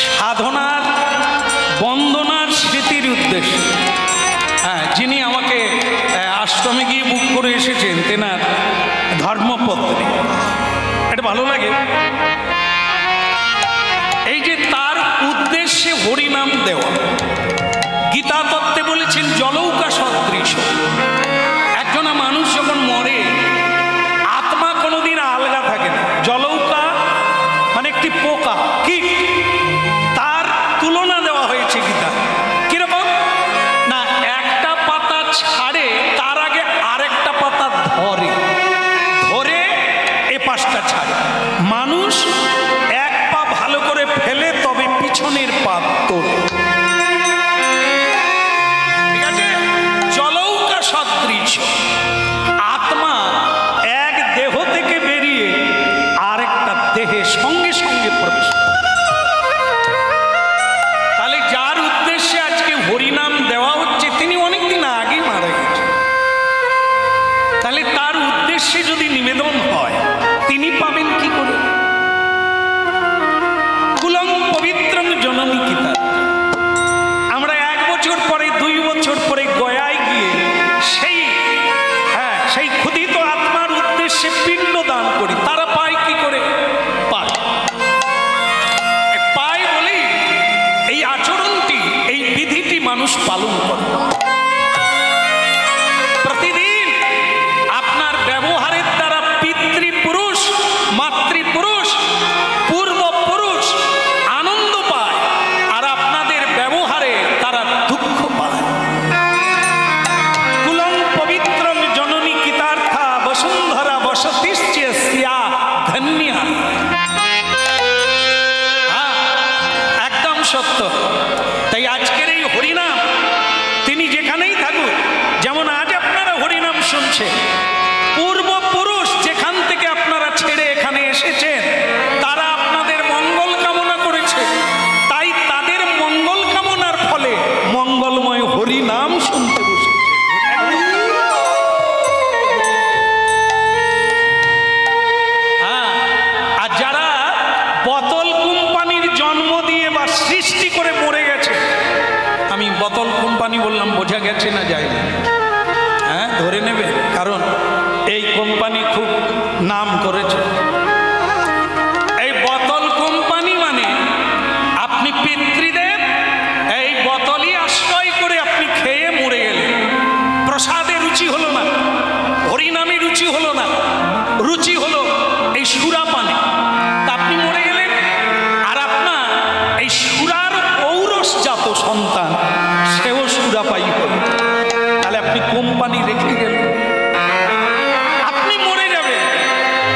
সাধনার বন্দনার স্মৃতির উদ্দেশ্যে, যিনি আমাকে আশ্রমে গিয়ে বুক করে এসেছেন, তেনার ধর্মপত্নী, এটা ভালো লাগে। এই যে তার উদ্দেশ্যে হরিনাম দেওয়া, গীতা তত্ত্বে বলেছেন জলৌকা সদৃশ। একজন মানুষ যখন মরে, আত্মা কোনোদিন আলগা থাকে না। জলৌকা মানে একটি পোকা, কীট, তার তুলনা দেওয়া হয়েছে গীতা। কিরকম না, একটা পাতা ছাড়ে তার আগে আরেকটা পাতা ধরে, ধরে এ পাশটা ছাড়ে। মানুষ এক পা ভালো করে ফেলে তবে পিছনের পা তোলে। পালন করে। প্রতিদিন আপনার ব্যবহারের দ্বারা পিতৃপুরুষ, মাতৃপুরুষ, পূর্বপুরুষ আনন্দ পায়, আর আপনাদের ব্যবহারে তারা দুঃখ পায়। কুলং পবিত্রং জননী কিতার্থা বসুন্ধরা বসতিশ্চ স্যা ধন্যা। একদম সত্য। তাই আজকের এই হরিনাম তিনি যেখানেই থাকুক, যেমন আজ আপনারা হরিনাম শুনছেন, পূর্বপুরুষ যেখান থেকে আপনারা ছেড়ে এখানে এসেছেন তারা আপনাদের মঙ্গল কামনা করেছে, তাই তাদের মঙ্গল কামনার ফলে মঙ্গলময় হরিনাম শুনতে বসেছে। আর যারা বোতল কোম্পানির জন্ম দিয়ে বা সৃষ্টি করে মরে গেছে, আমি বোতল কোম্পানি বললাম, বোঝা গেছে না যায়নি? হ্যাঁ, ধরে নেবে, কারণ এই কোম্পানি খুব নাম করেছে। এই বোতল কোম্পানি মানে আপনি পিতৃদেব এই বোতলই আশ্রয় করে আপনি খেয়ে মরে গেলেন, প্রসাদে রুচি হলো না, হরিনামে রুচি হলো না, রুচি হলো এই সুরা পানে, তা আপনি মরে গেলেন। আর আপনার এই সুরার ঔরসজাত সন্তান সেও সুরাপায়ী হল, তাহলে আপনি কোম্পানি রেখে গেলেন, আপনি মরে যাবেন।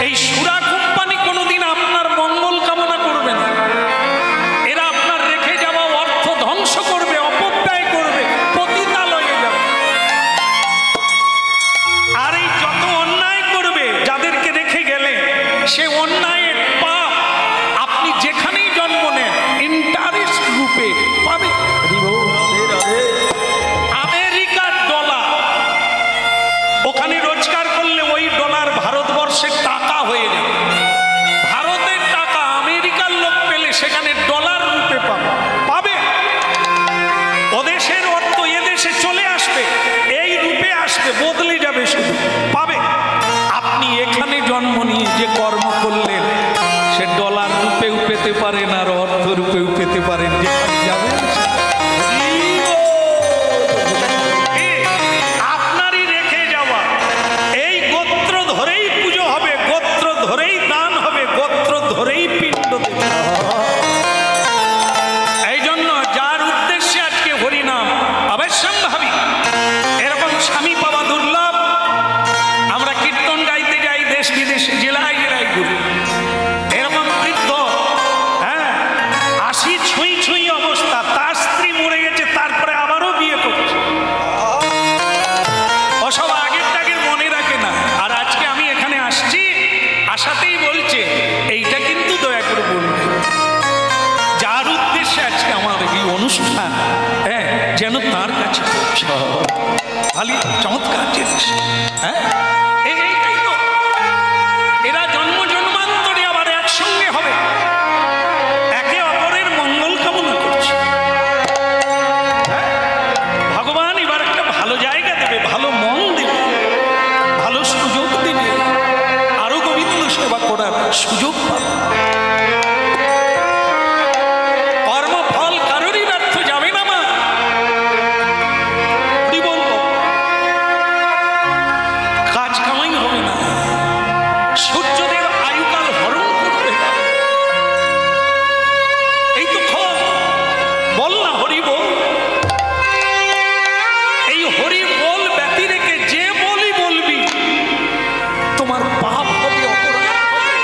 এই সুরা কোম্পানি কোনোদিন আপনার মঙ্গল কামনা করবে না, এরা আপনার রেখে যাওয়া অর্থ ধ্বংস করবে, অপব্যয় করবে, পতিতালয়ে যাবে। আর এই যত অন্যায় করবে যাদেরকে রেখে গেলে, সে অন্যায়ের পাপ আপনি যেখানেই জন্ম নেন ইন্টারেস্ট রূপে পাবে। আমেরিকার ডলার, ওখানে রোজগার করলে ওই ডলার ভারতবর্ষের টাকা হয়ে যাবে, ভারতের টাকা আমেরিকার লোক পেলে সেখানে ডলার রূপে পাবে। ওদেশের অর্থ এদেশে চলে আসবে, এই রূপে আসবে, বদলে যাবে, শুধু পাবে। আপনি এখানে জন্ম নিয়ে যে কর্ম করলেন সে ডলার রূপেও পেতে পারেন আর অর্থ রূপেও পেতে পারেন, যেখানে যাবেন আপনারই রেখে যাওয়া। এই গোত্র ধরেই পুজো হবে, গোত্র ধরেই দান হবে, গোত্র ধরেই পিণ্ড দেবে। এই জন্য যার উদ্দেশ্যে আজকে হরিনাম অবশ্যম্ভাবী, এরকম স্বামী পাওয়া দুর্লভ। আমরা কীর্তন গাইতে যাই দেশ বিদেশে, জেলায় জেলায় ঘুরি, এরকম বৃদ্ধ, হ্যাঁ, 80 ছুঁই ছুঁই অবস্থা, তার স্ত্রী মরে গেছে, তারপরে আবারও বিয়ে করছে। ওসব আগের টাগের মনে রাখে না। আর আজকে আমি এখানে আসছি, আসাতেই বলছে এইটা কিন্তু দয়া করে বলবে, যার উদ্দেশ্যে আজকে আমার এই অনুষ্ঠান, হ্যাঁ, যেন তার কাছে ভালো চমৎকার জিনিস। হ্যাঁ, এইটাই তো, এরা জন্ম জন্মান্তরে আবার একসঙ্গে হবে, একে অপরের মঙ্গল কামনা করছে। ভগবান এবার একটা ভালো জায়গা দেবে, ভালো মন দেবে, ভালো সুযোগ দেবে, আরো গোবিন্দ সেবা করার সুযোগ পাবে। কর্মফল কারোরই ব্যর্থ যাবে না মা, কি বলবো, কাজ কামাই হবে না, সূর্যদেব আয়ুকাল হরণ করবে। এই তো ফল, বল না হরি বল। এই হরি বল ব্যতি রেখে যে বলি বলবি, তোমার পাপ হবে, অপরাধ হবে,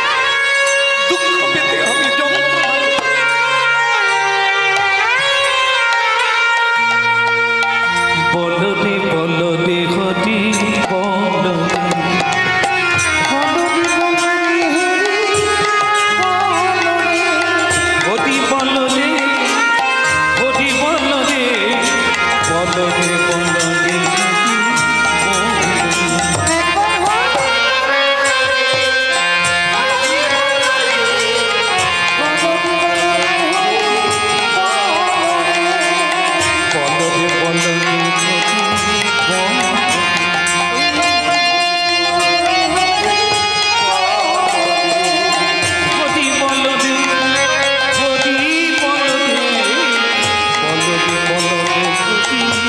দুঃখ পেতে হবে, যন্ত্রণা হবে। বলো রে বলো রে হরি বলো রে, হরি বলো রে, হরি বলো রে, বলো রে বলো রে, বলো রে বলো রে, হরি বলো রে, হরি বলো রে, বলো রে বলো রে, হরি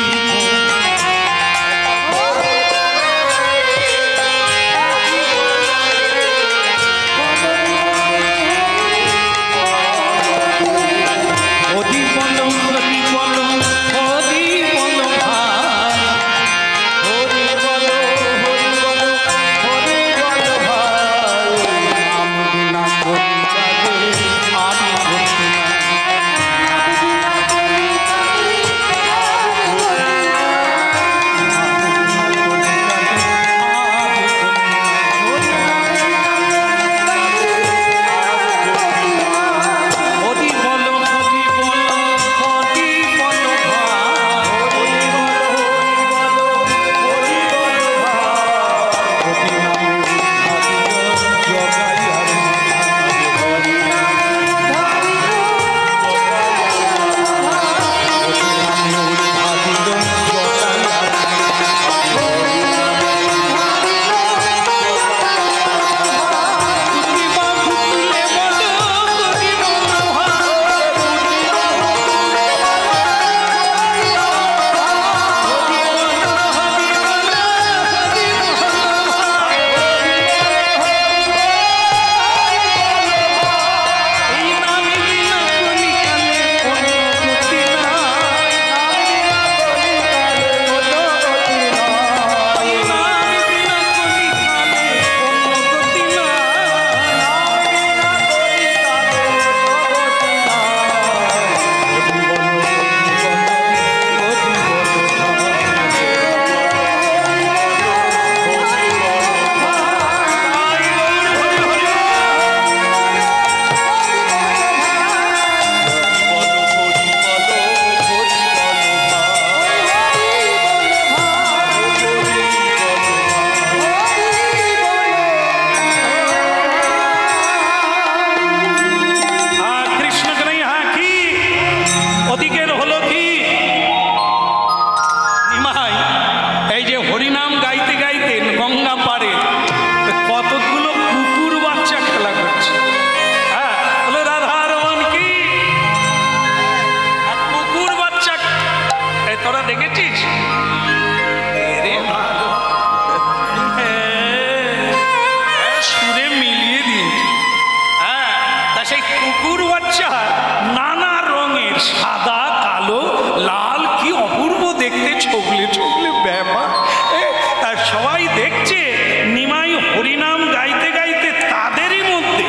তোরা দেখেছিস? সুরে মিলিয়ে দিয়েছি। হ্যাঁ, তা সেই কুকুর বাচ্চা নানা রঙের, সাদা, কালো, লাল, কি অপূর্ব দেখতে, ছবলে ছবলে ব্যাপার। তার সবাই দেখছে নিমাই হরিনাম গাইতে গাইতে তাদেরই মধ্যে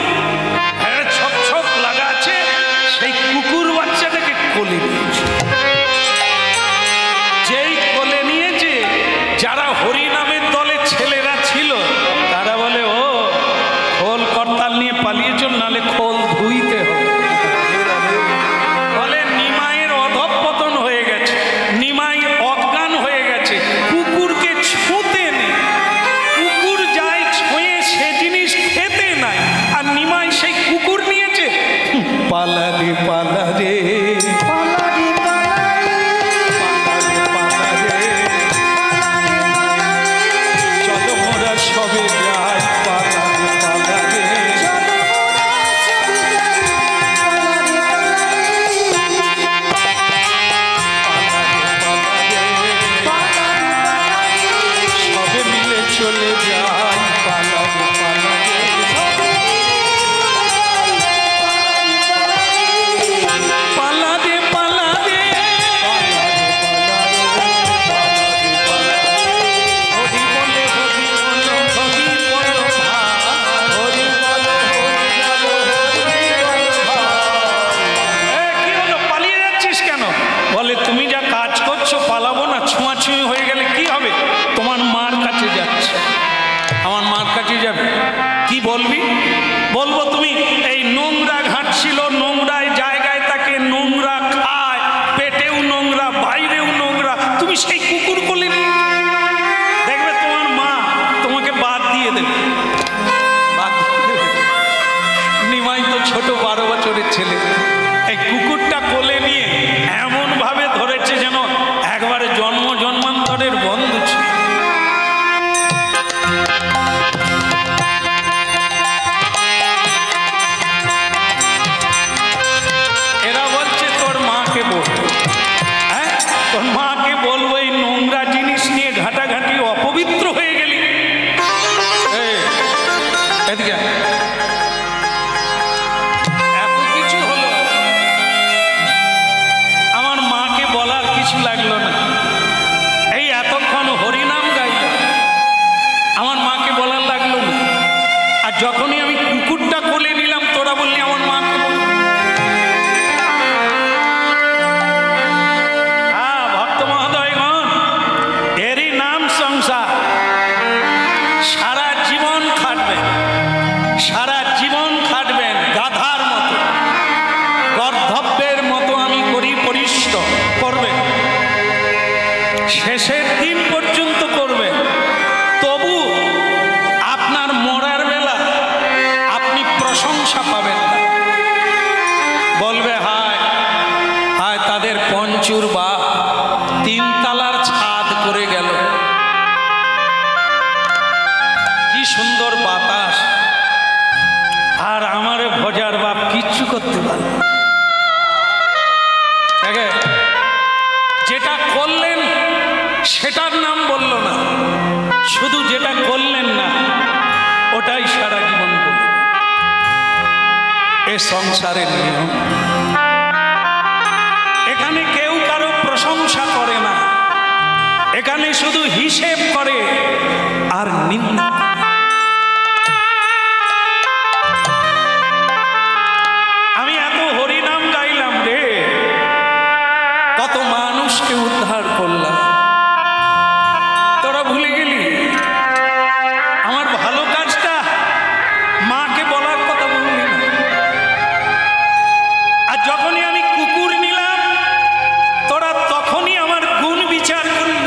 ছক ছক লাগা আছে, সেই কুকুর বাচ্চাটাকে কোলে নিয়েছে। যেই কোলে নিয়েছে, যারা হরিনামের দলে ছেলেরা ছিল তারা বলে, ও খোল করতাল নিয়ে পালিয়ে চল, নালে খোল ধুইতে হবে। বলে নিমাইয়ের অধঃপতন হয়ে গেছে, নিমাই অজ্ঞান হয়ে গেছে, কুকুরকে ছুঁতে নেই, কুকুর যাই ছুঁয়ে সে জিনিস খেতে নাই, আর নিমাই সেই কুকুর নিয়েছে। পালা রে পালা রে, কি বলবি? বলবো তুমি এই নোংরা ঘাট ছিল, নোংরায় জায়গায় তাকে নোংরা খায়, পেটেও নোংরা, বাইরেও নোংরা, তুমি সেই কুকুর কোলে নিয়ে দেখবে তোমার মা তোমাকে বাদ দিয়ে দেবে। নিমাই তো ছোট 12 বছরের ছেলে, এই কুকুরটা কোলে নিয়ে এমন ভাবে ধরেছে যেন একবারে জন্ম জন্মান্তরের বন্ধু ছিল। তোর মাকে বলবো এই নোংরা জিনিস নিয়ে ঘাটাঘাটি অপবিত্র হয়ে গেলি। এত কিছু হলো, আমার মাকে বলার কিছু লাগলো না। এই এতক্ষণ হরিনাম গাইল, আমার মাকে বলার লাগলো না। আর যখনই আমি কুকুরটা কোলে নিলাম, তোরা বললি আমার মাকে বল। সারা জীবন খাটবেন, সারা জীবন খাটবেন গাধার মতো, গর্ধব্যের মতো আমি করি পরিশ্রম করবেন, শেষের দিন পর্যন্ত করবেন। তবু আপনার মরার বেলা আপনি প্রশংসা পাবেন না। বলবে হায় হায় তাদের পঞ্চুর বা 3 তলার ছাদ করে গেল, সুন্দর বাতাস, আর আমার ভজার বাপ কিচ্ছু করতে পারল। যেটা করলেন সেটার নাম বলল না, শুধু যেটা করলেন না ওটাই সারা জীবন বলল। এ সংসারের নিয়ম, এখানে কেউ কারো প্রশংসা করে না, এখানে শুধু হিসেব করে আর নিন্দা। কত মানুষকে উদ্ধার করলাম, তোরা ভুলে গেলি আমার ভালো কাজটা? মাকে বলার কথা বললি না। আর যখনই আমি কুকুর নিলাম, তোরা তখনই আমার গুণ বিচার করলি।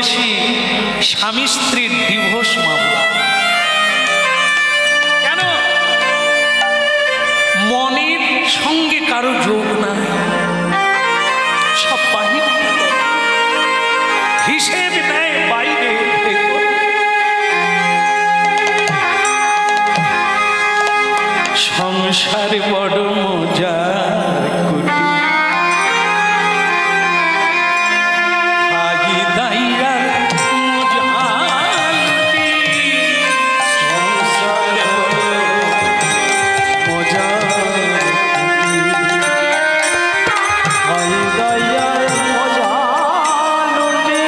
বেশি স্বামী স্ত্রীর ডিভোর্স মামলা। কেন? মনের সঙ্গে কারো যোগ নাই, সব বাহির হিসেব নেয় বাইরে। সংসার বড় মজার কুটি, খাই দাইয়া মজালুটি। সংসার মজার খাই দাইয়া মজালুটি।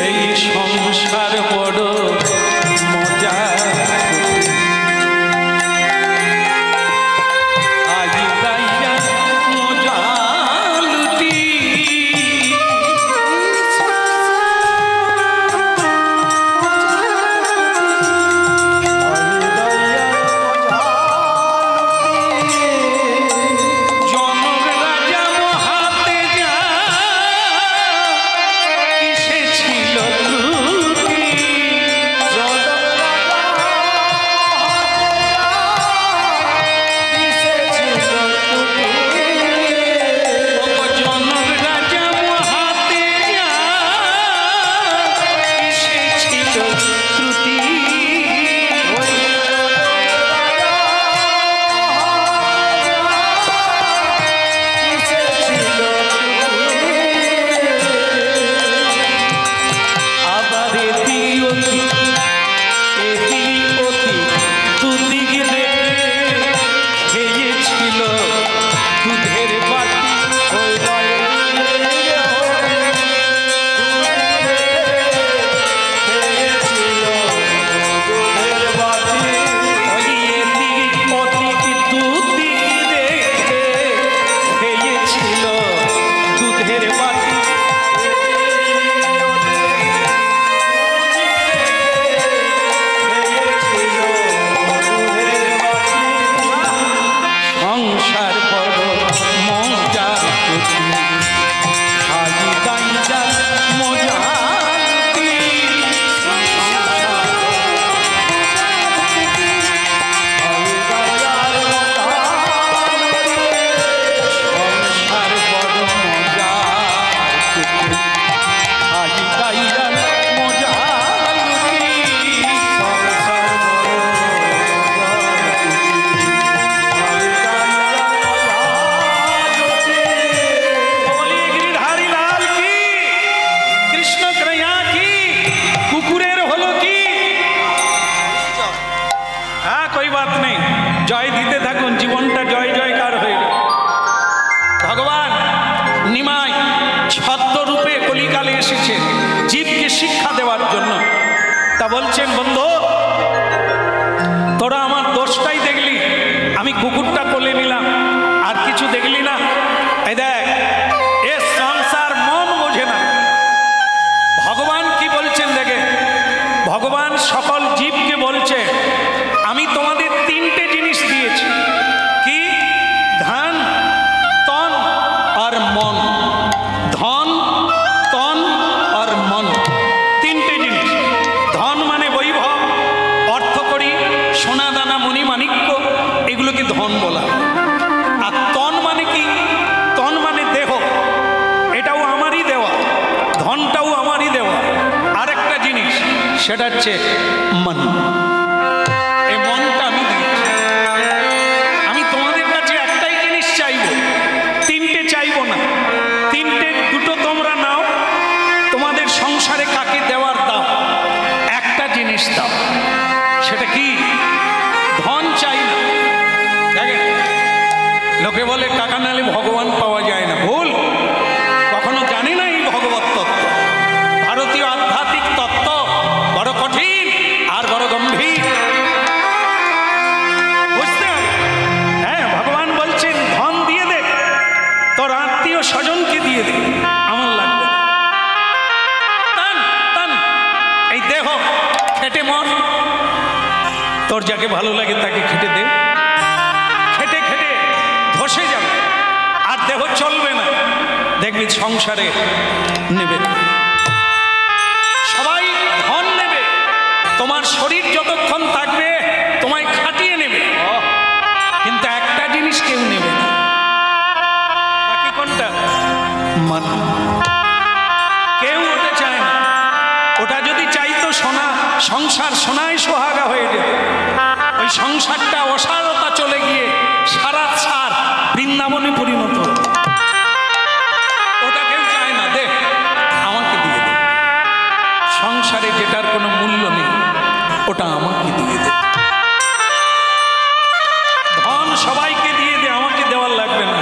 এই সংসার বড় মজার বলছেন, বন্ধু তোরা আমার দোষটাই দেখলি, আমি কুকুরটা কোলে নিলাম, আর কিছু দেখলি না। এই দেখ, এ সংসার মন বোঝে না। ভগবান কি বলছেন দেখে, ভগবান সকল জীবকে বলছে আমি তোমাদের তিনটে জিনিস দিয়েছি। কি? ধান, তন আর মন। ধন, তন আর মন, তিনটে জিনিস। ধন মানে বৈভব, অর্থকড়ি, সোনা দানা মণি মাণিক্য, এগুলোকে ধন বলা। আর তন মানে কি? তন মানে দেহ, এটাও আমারই দেওয়া, ধনটাও আমারই দেওয়া। আরেকটা জিনিস, সেটা হচ্ছে মন। এই মনটা আমি দিয়েছি। আমি তোমাদের কাছে একটাই জিনিস চাইব, তিনটে চাইব না। তিনটে দুটো তোমরা নাও, তোমাদের সংসারে কাকে দেওয়ার দাও, একটা জিনিস দাও। সেটা কি? ধন চাই না। দেখেন, লোকে বলে টাকা নালে ভগবান পাওয়া যায় না। ভুল। কখনো জানি না এই ভগবত তত্ত্ব, ভারতীয় আধ্যাত্মিক তত্ত্ব বড় কঠিন আর বড় গম্ভীর, বুঝতে হবে। হ্যাঁ, ভগবান বলছেন ধন দিয়ে দে, তোর আত্মীয় স্বজনকে দিয়ে দে, আমার লাগবে। এই দেহ খেটে মর, তোর যাকে ভালো লাগে তাকে খেটে দে। খেটে খেটে ধসে যাবে, আর দেহ চলবে না। দেখবি সংসারে নেবে না। সবাই ধন নেবে, তোমার শরীর যতক্ষণ থাকবে তোমায় খাটিয়ে নেবে, কিন্তু একটা জিনিস কেউ নেবে না। বাকি কোনটা? মান। কেউ ওটা চায় না। ওটা যদি চাইতো সোনা, সংসার সোনায় সোহাগা হয়ে যেত। ওই সংসারটা অসারতা চলে গিয়ে সারা সার বৃন্দাবনে পরিণত। ওটা কেউ চায় না। দেখ আমাকে দিয়ে দে, সংসারে যেটার কোনো মূল্য নেই ওটা আমাকে দিয়ে দে। ধন সবাইকে দিয়ে দে, আমাকে দেওয়ার লাগবে না।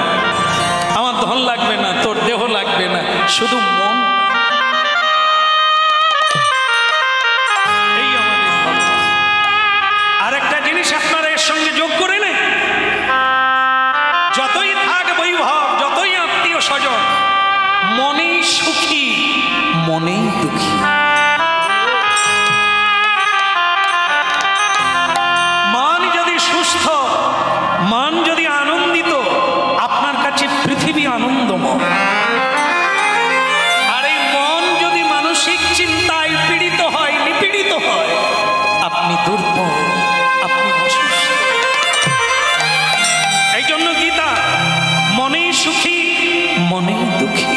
আমার ধন লাগবে না, তোর দেহ লাগবে না, শুধু মন। এই আমাদের ধর্ম। আরেকটা জিনিস আপনারা এর সঙ্গে যোগ করে নেন, যতই থাক বৈভব, যতই আত্মীয় স্বজন, মনেই সুখী মনেই দুঃখী। মান যদি সুস্থ, মান যদি আনন্দিত, আপনার কাছে পৃথিবী আনন্দময়। আর এই মন যদি মানসিক চিন্তায় পীড়িত হয়, নিপীড়িত হয়, আপনি দুর্বল, আপনি অসুস্থ। এই জন্য গীতা মনেই সুখী মনেই দুঃখী।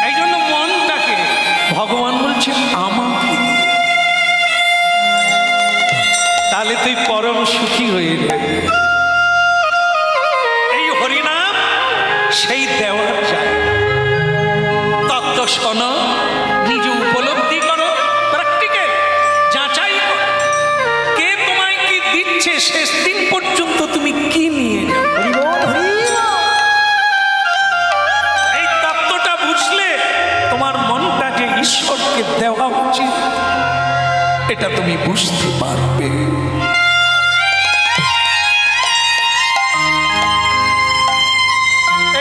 এই জন্য মনটাকে ভগবান বলছেন আমাকে দিয়ে, তাহলে তুই পরম সুখী হয়ে যাবে। এই হরিনাম সেই দেওয়ার যায়। তত্ত্ব শোনো, নিজে উপলব্ধি করো, প্র্যাকটিক্যাল যাচাই করো, কে তোমায় কি দিচ্ছে, শেষ দিন পর্যন্ত তুমি কি নিয়ে যাবে। এই তত্ত্বটা বুঝলে তোমার মনটা যে ঈশ্বরকে দেওয়া উচিত এটা তুমি বুঝতে পারবে।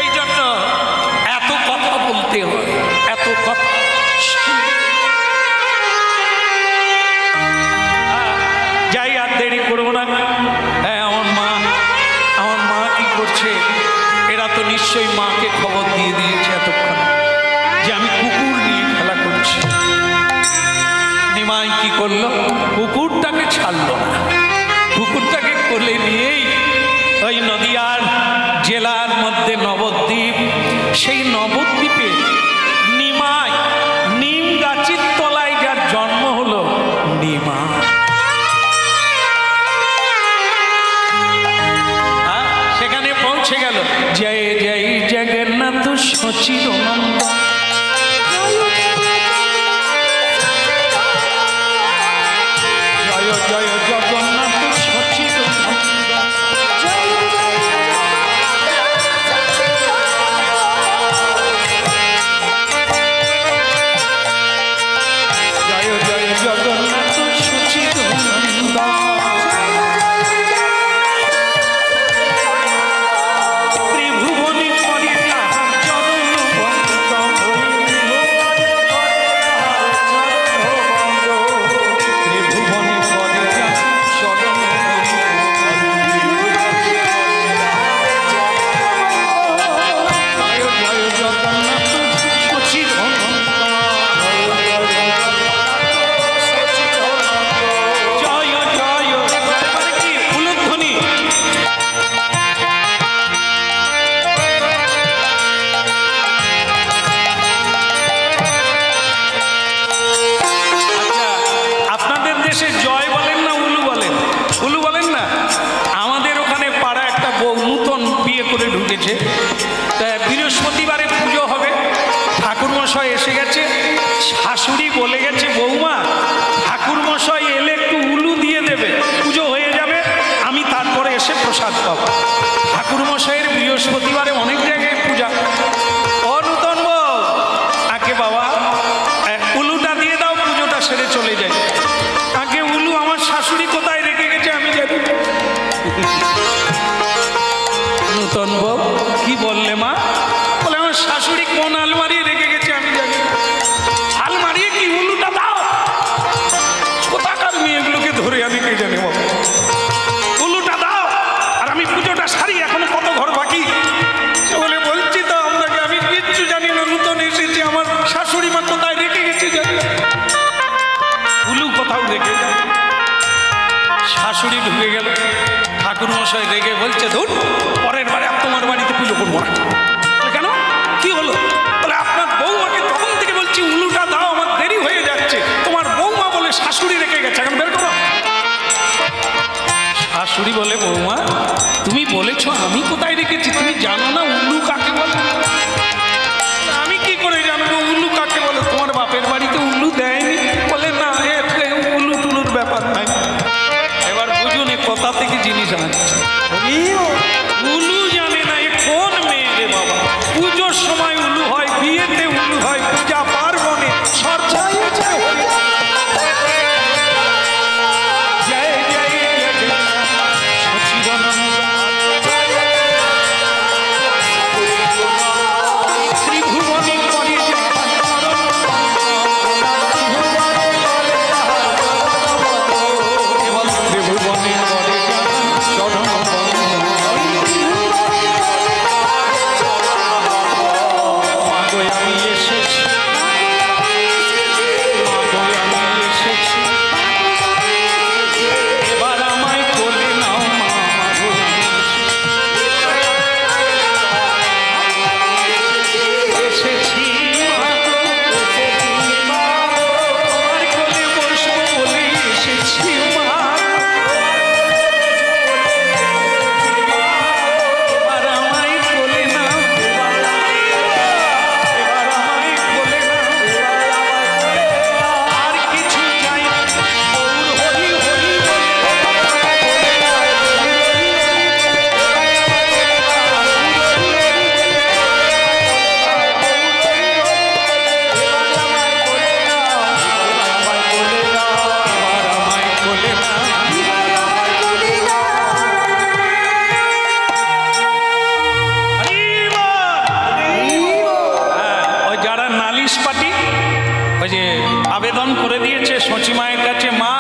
এই জন্য এত কথা বলতে হয়, এত কথা। যাই আর দেরি করবো না। হ্যাঁ, আমার মা কি করছে? এরা তো নিশ্চয়ই মাকে খবর দিয়ে দিয়েছে এতক্ষণ যে আমি কুকুর নিয়ে খেলা করছি। নিমাই কি করলো? কুকুরটাকে ছাড়লো না, কুকুরটাকে কোলে নিয়েই ওই নদিয়ার জেলার মধ্যে নবদ্বীপ, সেই নবদ্বীপে নিমাই নিম গাছের তলায় যার জন্ম হলো নিমা, সেখানে পৌঁছে গেল। জয় জয় জগন্নাথ সচিদানন্দ, জয় জয় জগন্নাথ সচিদানন্দ, জয় জয় জগন্নাথ সচিদানন্দ। ত্রিভুবনে পড়ে তাহার চরণ বন্দ, ত্রিভুবনে পড়ে তাহার চরণ বন্দ। জয় জয় জগন্নাথ সচিদানন্দ, জয় জয় মানে কি উলুধ্বনি। আচ্ছা, আপনাদের দেশে জয় বলেন না উলু বলেন? উলু বলেন না? আমাদের ওখানে পাড়া একটা বউ নূতন বিয়ে করে ঢুকেছে, তা বৃহস্পতিবারে পুজো হবে, ঠাকুরমশাই এসে গেছে, শাশুড়ি বলে গেছে বৌমা ঠাকুরমশাই এলে একটু উলু দিয়ে দেবে, পুজো হয়ে যাবে, আমি তারপরে এসে প্রসাদ পাবো। ঠাকুরমশাইয়ের বৃহস্পতিবারে অনেক জায়গায় পূজা। ও নূতন বউ, আগে বাবা উলুটা দিয়ে দাও, পুজোটা সেরে চলে যায়। আগে উলু আমার শাশুড়ি কোথায় রেখে গেছে আমি জানি। নূতন বউ কি বললে মা? বলে আমার শাশুড়ি কোন আলমারি রেখে গেছে আমি জানি। আলমারি কি? উলুটা দাও। কোথাকার মেয়েগুলোকে ধরে আমি কে জানি বাবা। উলুটা দাও আর আমি পুজোটা সারি, এখনো কত ঘর বাকি। বলে বলছি তো শাশুড়ি ঢুকে গেল। ঠাকুর মশাই রেগে বলছে, ধুর, পরের বারে আর তোমার বাড়িতে পুজো করবো না। কেন, কি হলো? বলে আপনার বৌমাকে তখন থেকে বলছি উলুটা দাও, আমার দেরি হয়ে যাচ্ছে। তোমার বৌমা বলে শাশুড়ি রেখে গেছে, এখন বের করো। শাশুড়ি বলে, বৌমা তুমি বলেছো, আমি কোথায় রেখেছি? তুমি জানো না উল্লু কাকে বলে? আমি কি করে জানবো উল্লু কাকে বলে? তোমার বাপের বাড়িতে উল্লু দেয়নি? বলে না, উল্লু টুলুর ব্যাপার নাই। এবার বুঝুন এ কোথা থেকে জিনিস আনছে। উল্লু জানে না, এ কোন মেয়ে রে বাবা? পুজোর সময় উল্লু হয়, বিয়েতে উল্লু হয়, পূজা পার্বণে সরচাই আবেদন করে দিয়েছে সচিমায়ের কাছে, মা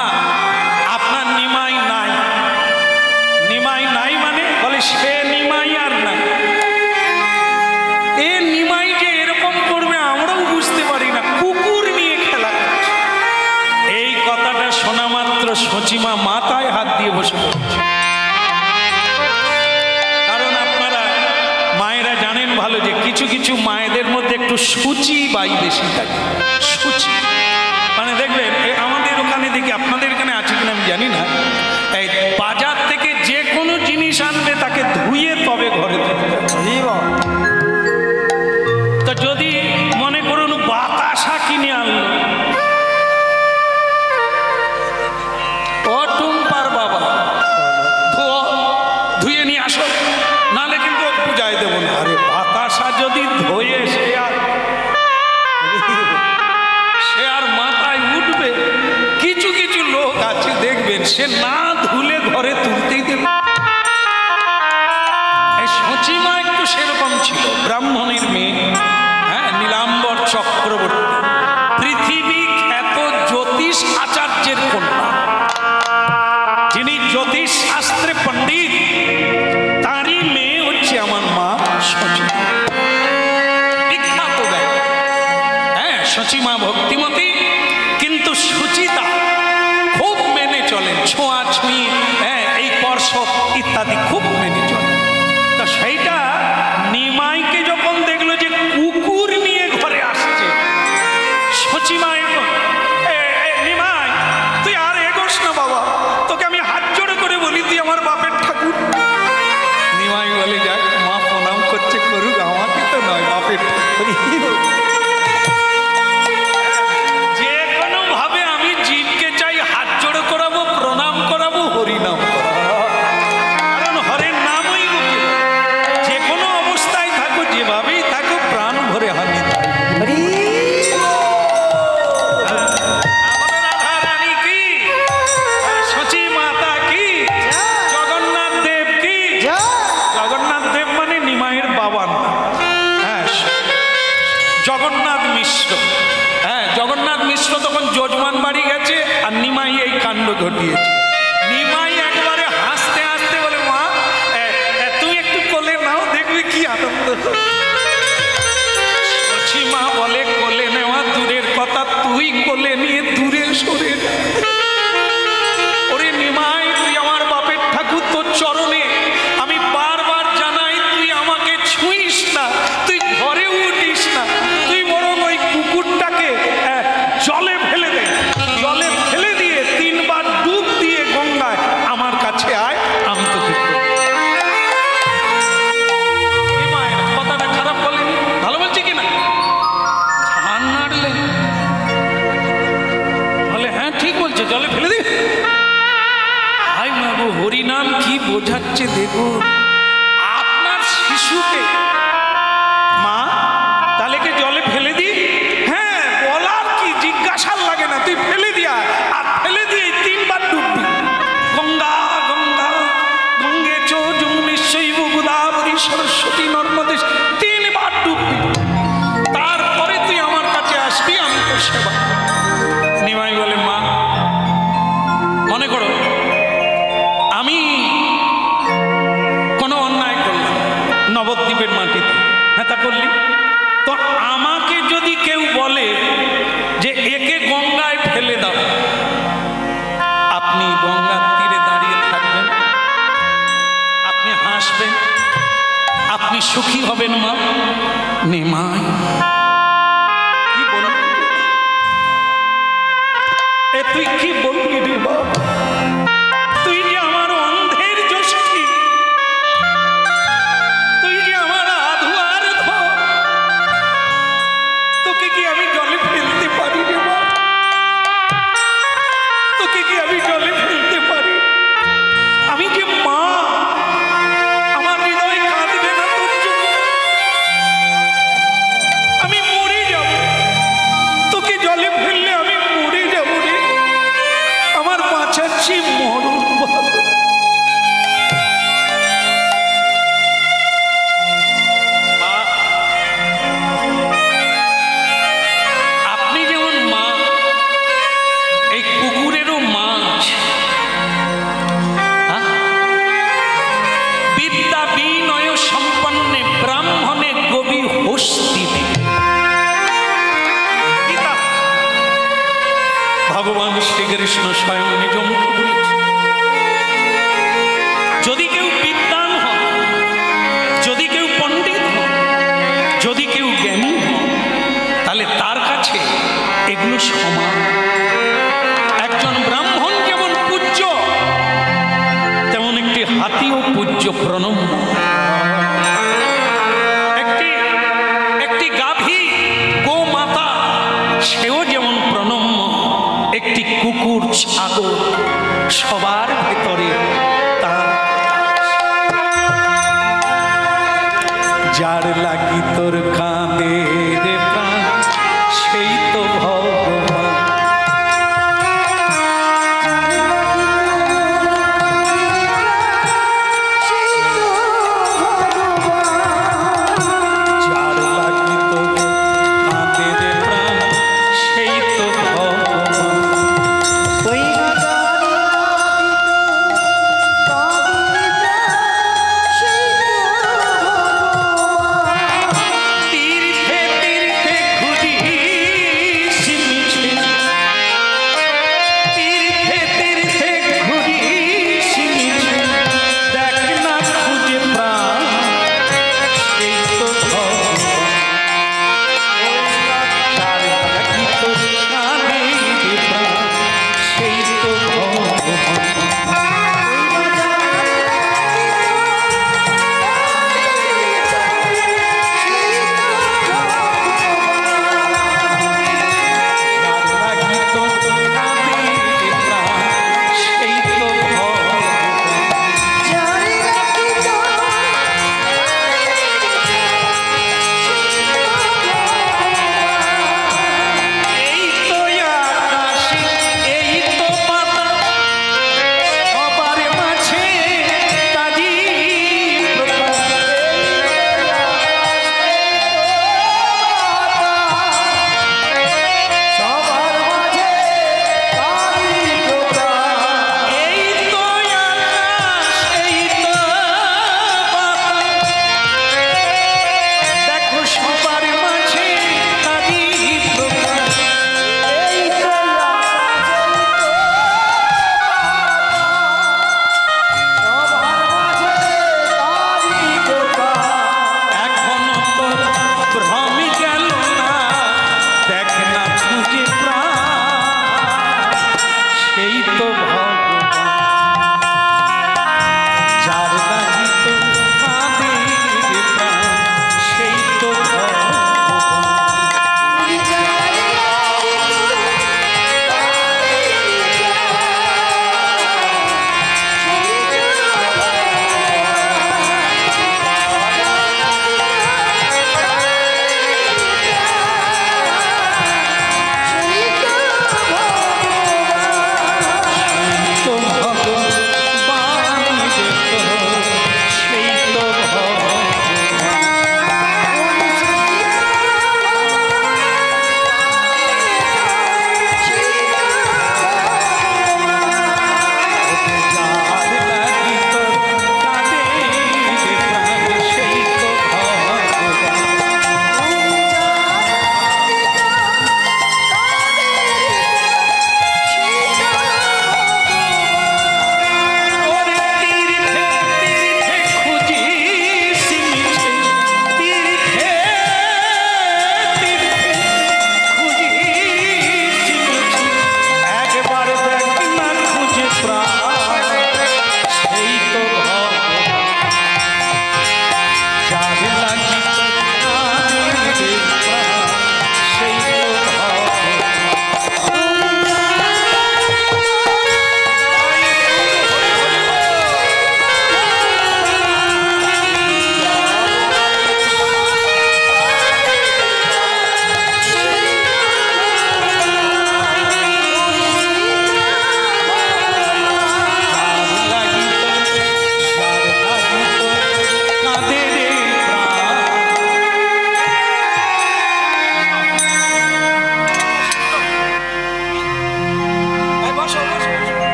আপনার নিমাই নাই। নিমাই নাই মানে বলে সে নিমাই আর নাই। এ নিমাই যে এরকম করবে আমরাও বুঝতে পারি না, কুকুর নিয়ে খেলা করছে। এই কথাটা শোনা মাত্র সচিমা মাথায় হাত দিয়ে বসে পড়ছে। কারণ আপনারা মায়েরা জানেন ভালো যে কিছু কিছু মায়েদের মধ্যে একটু সূচি বাই বেশি থাকে। সূচি মানে দেখবেন আমাদের ওখানে দেখি, আপনাদের এখানে আছে কিনা আমি জানি না, এই বাজার থেকে যে কোনো জিনিস আনবে তাকে ধুয়ে তবে ঘরে তুলতে। তো যদি মনে করুন বাতাসা কিনে আনলো, ও টুম্পার বাবা ধুয়ে নিয়ে আসো, নাহলে কিন্তু পূজায় দেবো না। আরে বাতাসা যদি ধুয়ে সে আর মাথায় উঠবে? কিছু কিছু লোক আছে দেখবেন সে না ধুলে ঘরে তুলতেই দেবে। এই সচিমা একটু সেরকম ছিল, ব্রাহ্মণের মেয়ে, হ্যাঁ, নীলাম্বর চক্রবর্তী, পৃথিবী খ্যাত জ্যোতিষ আচার্যের কন্যা, যিনি জ্যোতিষ শাস্ত্রে পণ্ডিত, তারই মেয়ে হচ্ছে আমার মা সচিমা। বিখ্যাত ব্যক্তি, হ্যাঁ, সচিমা ভক্তিমতী, কিন্তু সুচিতা খুব মেনে চলেন, ছোঁয়াছুঁই, হ্যাঁ, এই স্পর্শ ইত্যাদি খুব মেনে চলেন। তো সেইটা নিমাইকে যখন দেখলো যে কুকুর নিয়ে ঘরে আসছে, সচিমা নিমাই তুই আর এগোস না বাবা, তোকে আমি হাত জোড়ে করে বলি তুই আমার বাপের ঠাকুর। নিমাই বলে, যাক মা প্রণাম করছে, করুক, আমাকে তো নয়, বাপের ঠাকুর। যে কোনো ভাবে আমি জীবকে চাই হাত জোড়ে করাবো, প্রণাম করাবো, হরিনাম করাবো। কারণ হরের নামই মুখে, যে কোনো অবস্থায় থাকো, যেভাবেই থাকো, প্রাণ ভরে হানি থাকো। জগন্নাথ মিশ্র, হ্যাঁ, জগন্নাথ মিশ্র তখন যজমান বাড়ি গেছে আর নিমাই এই কাণ্ড ঘটিয়েছে। নিমাই একবারে হাসতে হাসতে বলে, মা তুমি একটু কোলে নাও, দেখবে কি আনন্দ। সচিমা বলে, কোলে নেওয়া দূরের কথা, তুই কোলে নিয়ে দূরে সরে যা। ওরে নিমাই, তুই আমার বিধান কি বোঝাচ্ছে দেখুন। আপনার শিশুকে মা তাহলে কি জলে ফেলে দি? হ্যাঁ, বলার কি, জিজ্ঞাসার লাগে না, তুই ফেলে দিয়া, আর ফেলে দিয়ে 3 বার ডুববি। গঙ্গা গঙ্গা গঙ্গে চ যমুনেশ্বৈব গোদাবরী সরস্বতী নর্মদে, 3 বার ডুববি, তারপরে তুই আমার কাছে আসবি, আমি তোর সেবা। নিমাই বলে মা মনে করো আমি কোনো অন্যায় করলাম নবদ্বীপের মাটিতে, হ্যাঁ তা করলি তো, আমাকে যদি কেউ বলে যে একে গঙ্গায় ফেলে দাও, আপনি গঙ্গার তীরে দাঁড়িয়ে থাকবেন, আপনি হাসবেন, আপনি সুখী হবেন মা? নিমাই কি বলবি, এ তুই কি বলবি রে বাবা? তুই যে আমার অন্ধের জ্যোষ্ঠী, তুই যে আমার আধুয়ার ধর, তোকে কি আমি জলে ফেলতে পারি রে বাবা? তোকে কি আমি জলে ফেলতে পারি? আমি যে মা, আমার হৃদয় কাঁদবে না তোর জন্য? আমি মরে যাব, তোকে জলে ফেললে আমি মরে যাব রে। আমার বাঁচাচ্ছি মরণ ভালো। আপনি যেমন মা, এই কুকুরেরও মাছ, বিদ্যা বিনয় সম্পন্নে ব্রাহ্মণে কবি হস্তিতে। ভগবান শ্রীকৃষ্ণ স্বয়ং নিজ মুখে বলেছে, যদি কেউ বিদ্বান হন, যদি কেউ পণ্ডিত হন, যদি কেউ জ্ঞানী হন, তাহলে তার কাছে এগুলো সমান। একজন ব্রাহ্মণ যেমন পূজ্য, তেমন একটি হাতিও পূজ্য, প্রণম্য। একটি গাভী গোমাতা, সেও যেমন প্রণম্য। একটি কুকুর ছাগল, সবার ভেতরে তার। যার লাগি তোর কাঁদে রে প্রাণ, সেই তো ভগবান। যার লাগি তোর কাঁদে রে প্রাণ, সেই তো ভগবান।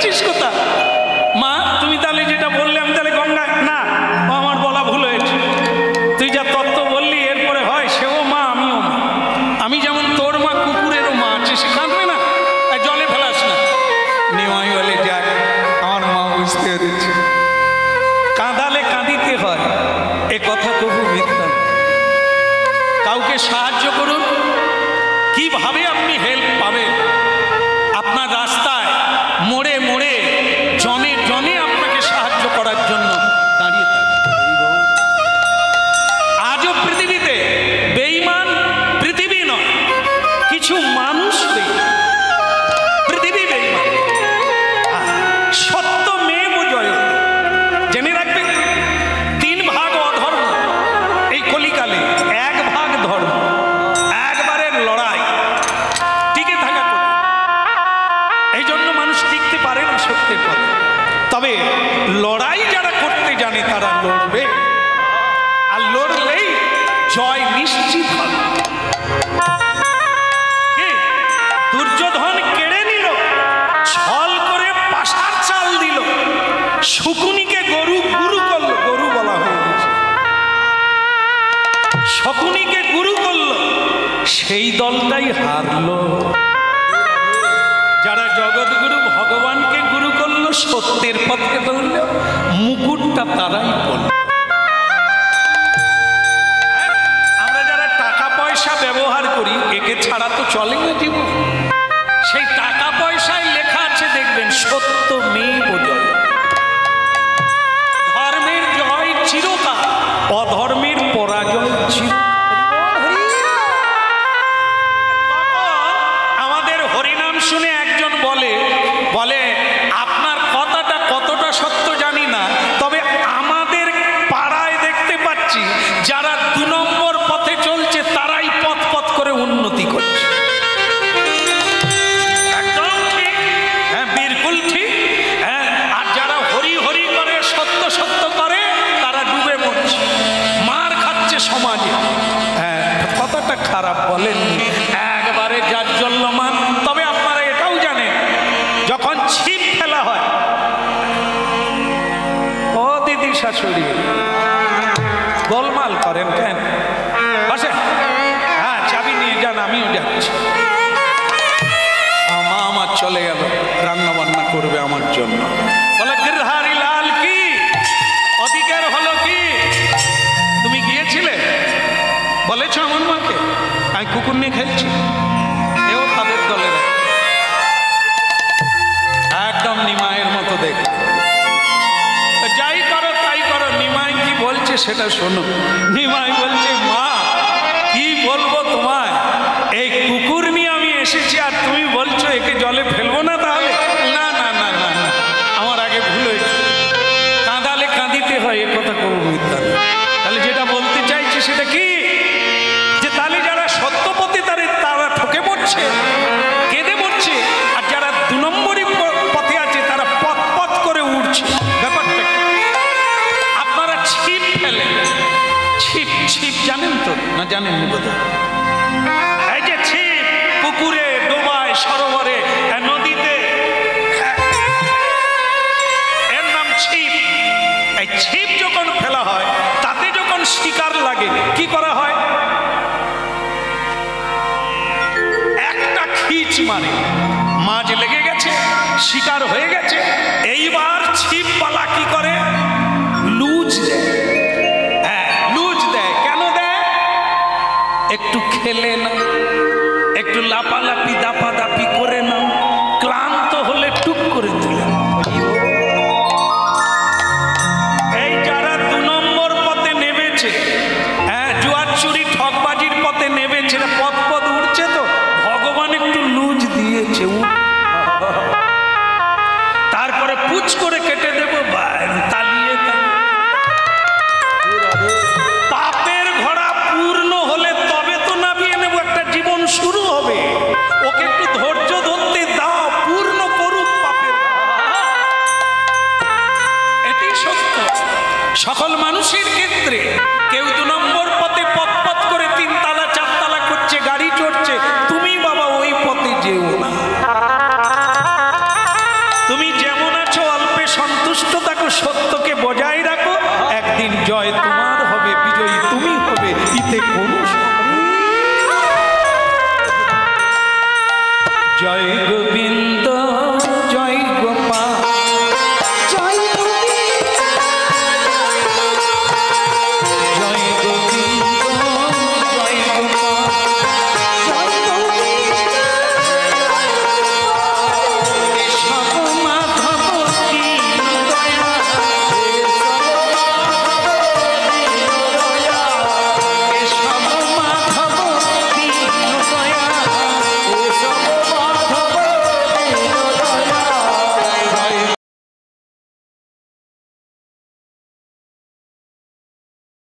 যাচ্ছিস কোথা? মা তুমি তাহলে যেটা বললে আমি তাহলে গঙ্গা না, আমার বলা ভুল হয়েছে। তুই যা তত্ত্ব বললি এরপরে হয় সেও মা আমিও মা। আমি যেমন তোর মা, কুকুরেরও মা আছে, সে কাঁদবে না, জলে ফেলাস না। নিমাই বলে যাক আমার মা বুঝতে পেরেছে, কাঁদালে কাঁদিতে হয় এ কথা কবু মিথ্যা। কাউকে সাহায্য করুন, কিভাবে আপনি হেল্প পাবেন? আপনার রাস্তায় মোড়ে মোড়ে জনে জনে আপনাকে সাহায্য করার জন্য দাঁড়িয়ে থাকে। আজও পৃথিবীতে বেঈমান পৃথিবী নয়, কিছু মানুষ পৃথিবী বেঈমান। সত্য মেব জয়তে, জেনে রাখবেন 3 ভাগ অধর্ম এই কলিকালে, 1 ভাগ ধর্ম। একবারের লড়াই, টিকে থাকা কঠিন, এই জন্য মানুষ টিকতে পারে না সত্যের পথে। তবে লড়াই যারা করতে জানে তারা লড়বে, আর লড়লেই জয় নিশ্চিত হবে। দুর্যোধন কেড়ে নিল, ছল করে পাশার চাল দিল, শকুনিকে গুরু করলো, গরু বলা হয়ে গেছে, শকুনিকে গুরু করলো, সেই দলটাই হারলো। যারা জগৎগুরু ভগবানকে গুরু করলো, সত্যের পথে ধরল, মুকুটটা তারাই পড়ল। আমরা যারা টাকা পয়সা ব্যবহার করি, একে ছাড়া তো চলে না জীবন। সেই টাকা পয়সায় লেখা আছে দেখবেন, সত্য মেব জয়। ধর্মের জয় চিরকাল, অধর্মের পরাজয় চিরকাল। আমাদের হরিনাম শুনে একজন বলে আপনার কথাটা কতটা সত্য জানি না, তবে আমাদের পাড়ায় দেখতে পাচ্ছি যারা 2 নম্বর পথে চলছে তারাই পথ পথ করে উন্নতি করছে। একদম ঠিক, হ্যাঁ বিলকুল ঠিক। হ্যাঁ, আর যারা হরি হরি করে, সত্য সত্য করে, তারা ডুবে মরছে, মার খাচ্ছে সমাজে। হ্যাঁ, কথাটা খারাপ বলেননি, একবারে জাজ্জল্যমান। তবে আপনারা এটাও জানেন, যখন ছিপ ফেলা হয়, ও দিদি শাশুড়ি গোলমাল করেন কেন? বসে, হ্যাঁ চাবি নিয়ে যান, আমিও যাচ্ছি। মা আমার চলে গেল, রান্না বান্না করবে আমার জন্য। বলে গিরধারী লাল কি অধিকার হলো কি? তুমি গিয়েছিলে, বলেছ আমার মাকে আমি কুকুর নিয়ে খেলছি, এও তাদের দলের একদম নিমাইয়ের মতো দেখে। যাই করো তাই করো, নিমাই কি বলছে সেটা শোনো। নিমাই বলছে, মা কি বলবো তোমায়, এই কুকুর নিয়ে আমি এসেছি আর তুমি বলছো একে জলে ফেলবো না? তাহলে না না না না না, আমার আগে ভুল হয়েছে, কাঁদালে কাঁদিতে হয়, এ কথা কবু মিথ্যা না। তাহলে যেটা বলতে চাইছি সেটা কি, যে তাহলে যারা সত্যপথে তারা ঠকে পড়ছে, কেঁদে পড়ছে, আর যারা 2 নম্বরই পথে আছে তারা পথ পথ করে উঠছে। ব্যাপারটা আপনারা ছিপ ফেলে, ছিপ ছিপ জানেন তো না? জানেন বোধহয়, এই যে ছিপ পুকুরে, ডোবায়, সরোবরে, নদীতে, এর নাম ছিপ। এই ছিপ যখন ফেলা হয়, তাতে যখন শিকার লাগে, কি করা হয়? একটা খিচ মারে, মাছ লেগে গেছে, শিকার হয়ে গেছে, এইবার ছিপওয়ালা কি করে? লুজ দেয়। হ্যাঁ, লুজ দেয়। কেন দেয়? একটু খেলে না, একটু লাপালাপি দাপাদাপি করে না, ক্লান্ত হলে টুক করে তুলে। এই যারা 2 নম্বর পথে নেমেছে, হ্যাঁ জুয়ার চুরি ঠকবাজির পথে নেমেছে, পথ পথ উঠছে, তো ভগবান একটু লুজ দিয়েছে, তারপরে পুচ করে কেটে দেবো, তালিয়ে পাপের ঘোড়া পূর্ণ হলে তবে তো নামিয়ে নেবো, একটা জীবন শুরু হবে। ওকে একটু ধৈর্য ধরতে জয় গো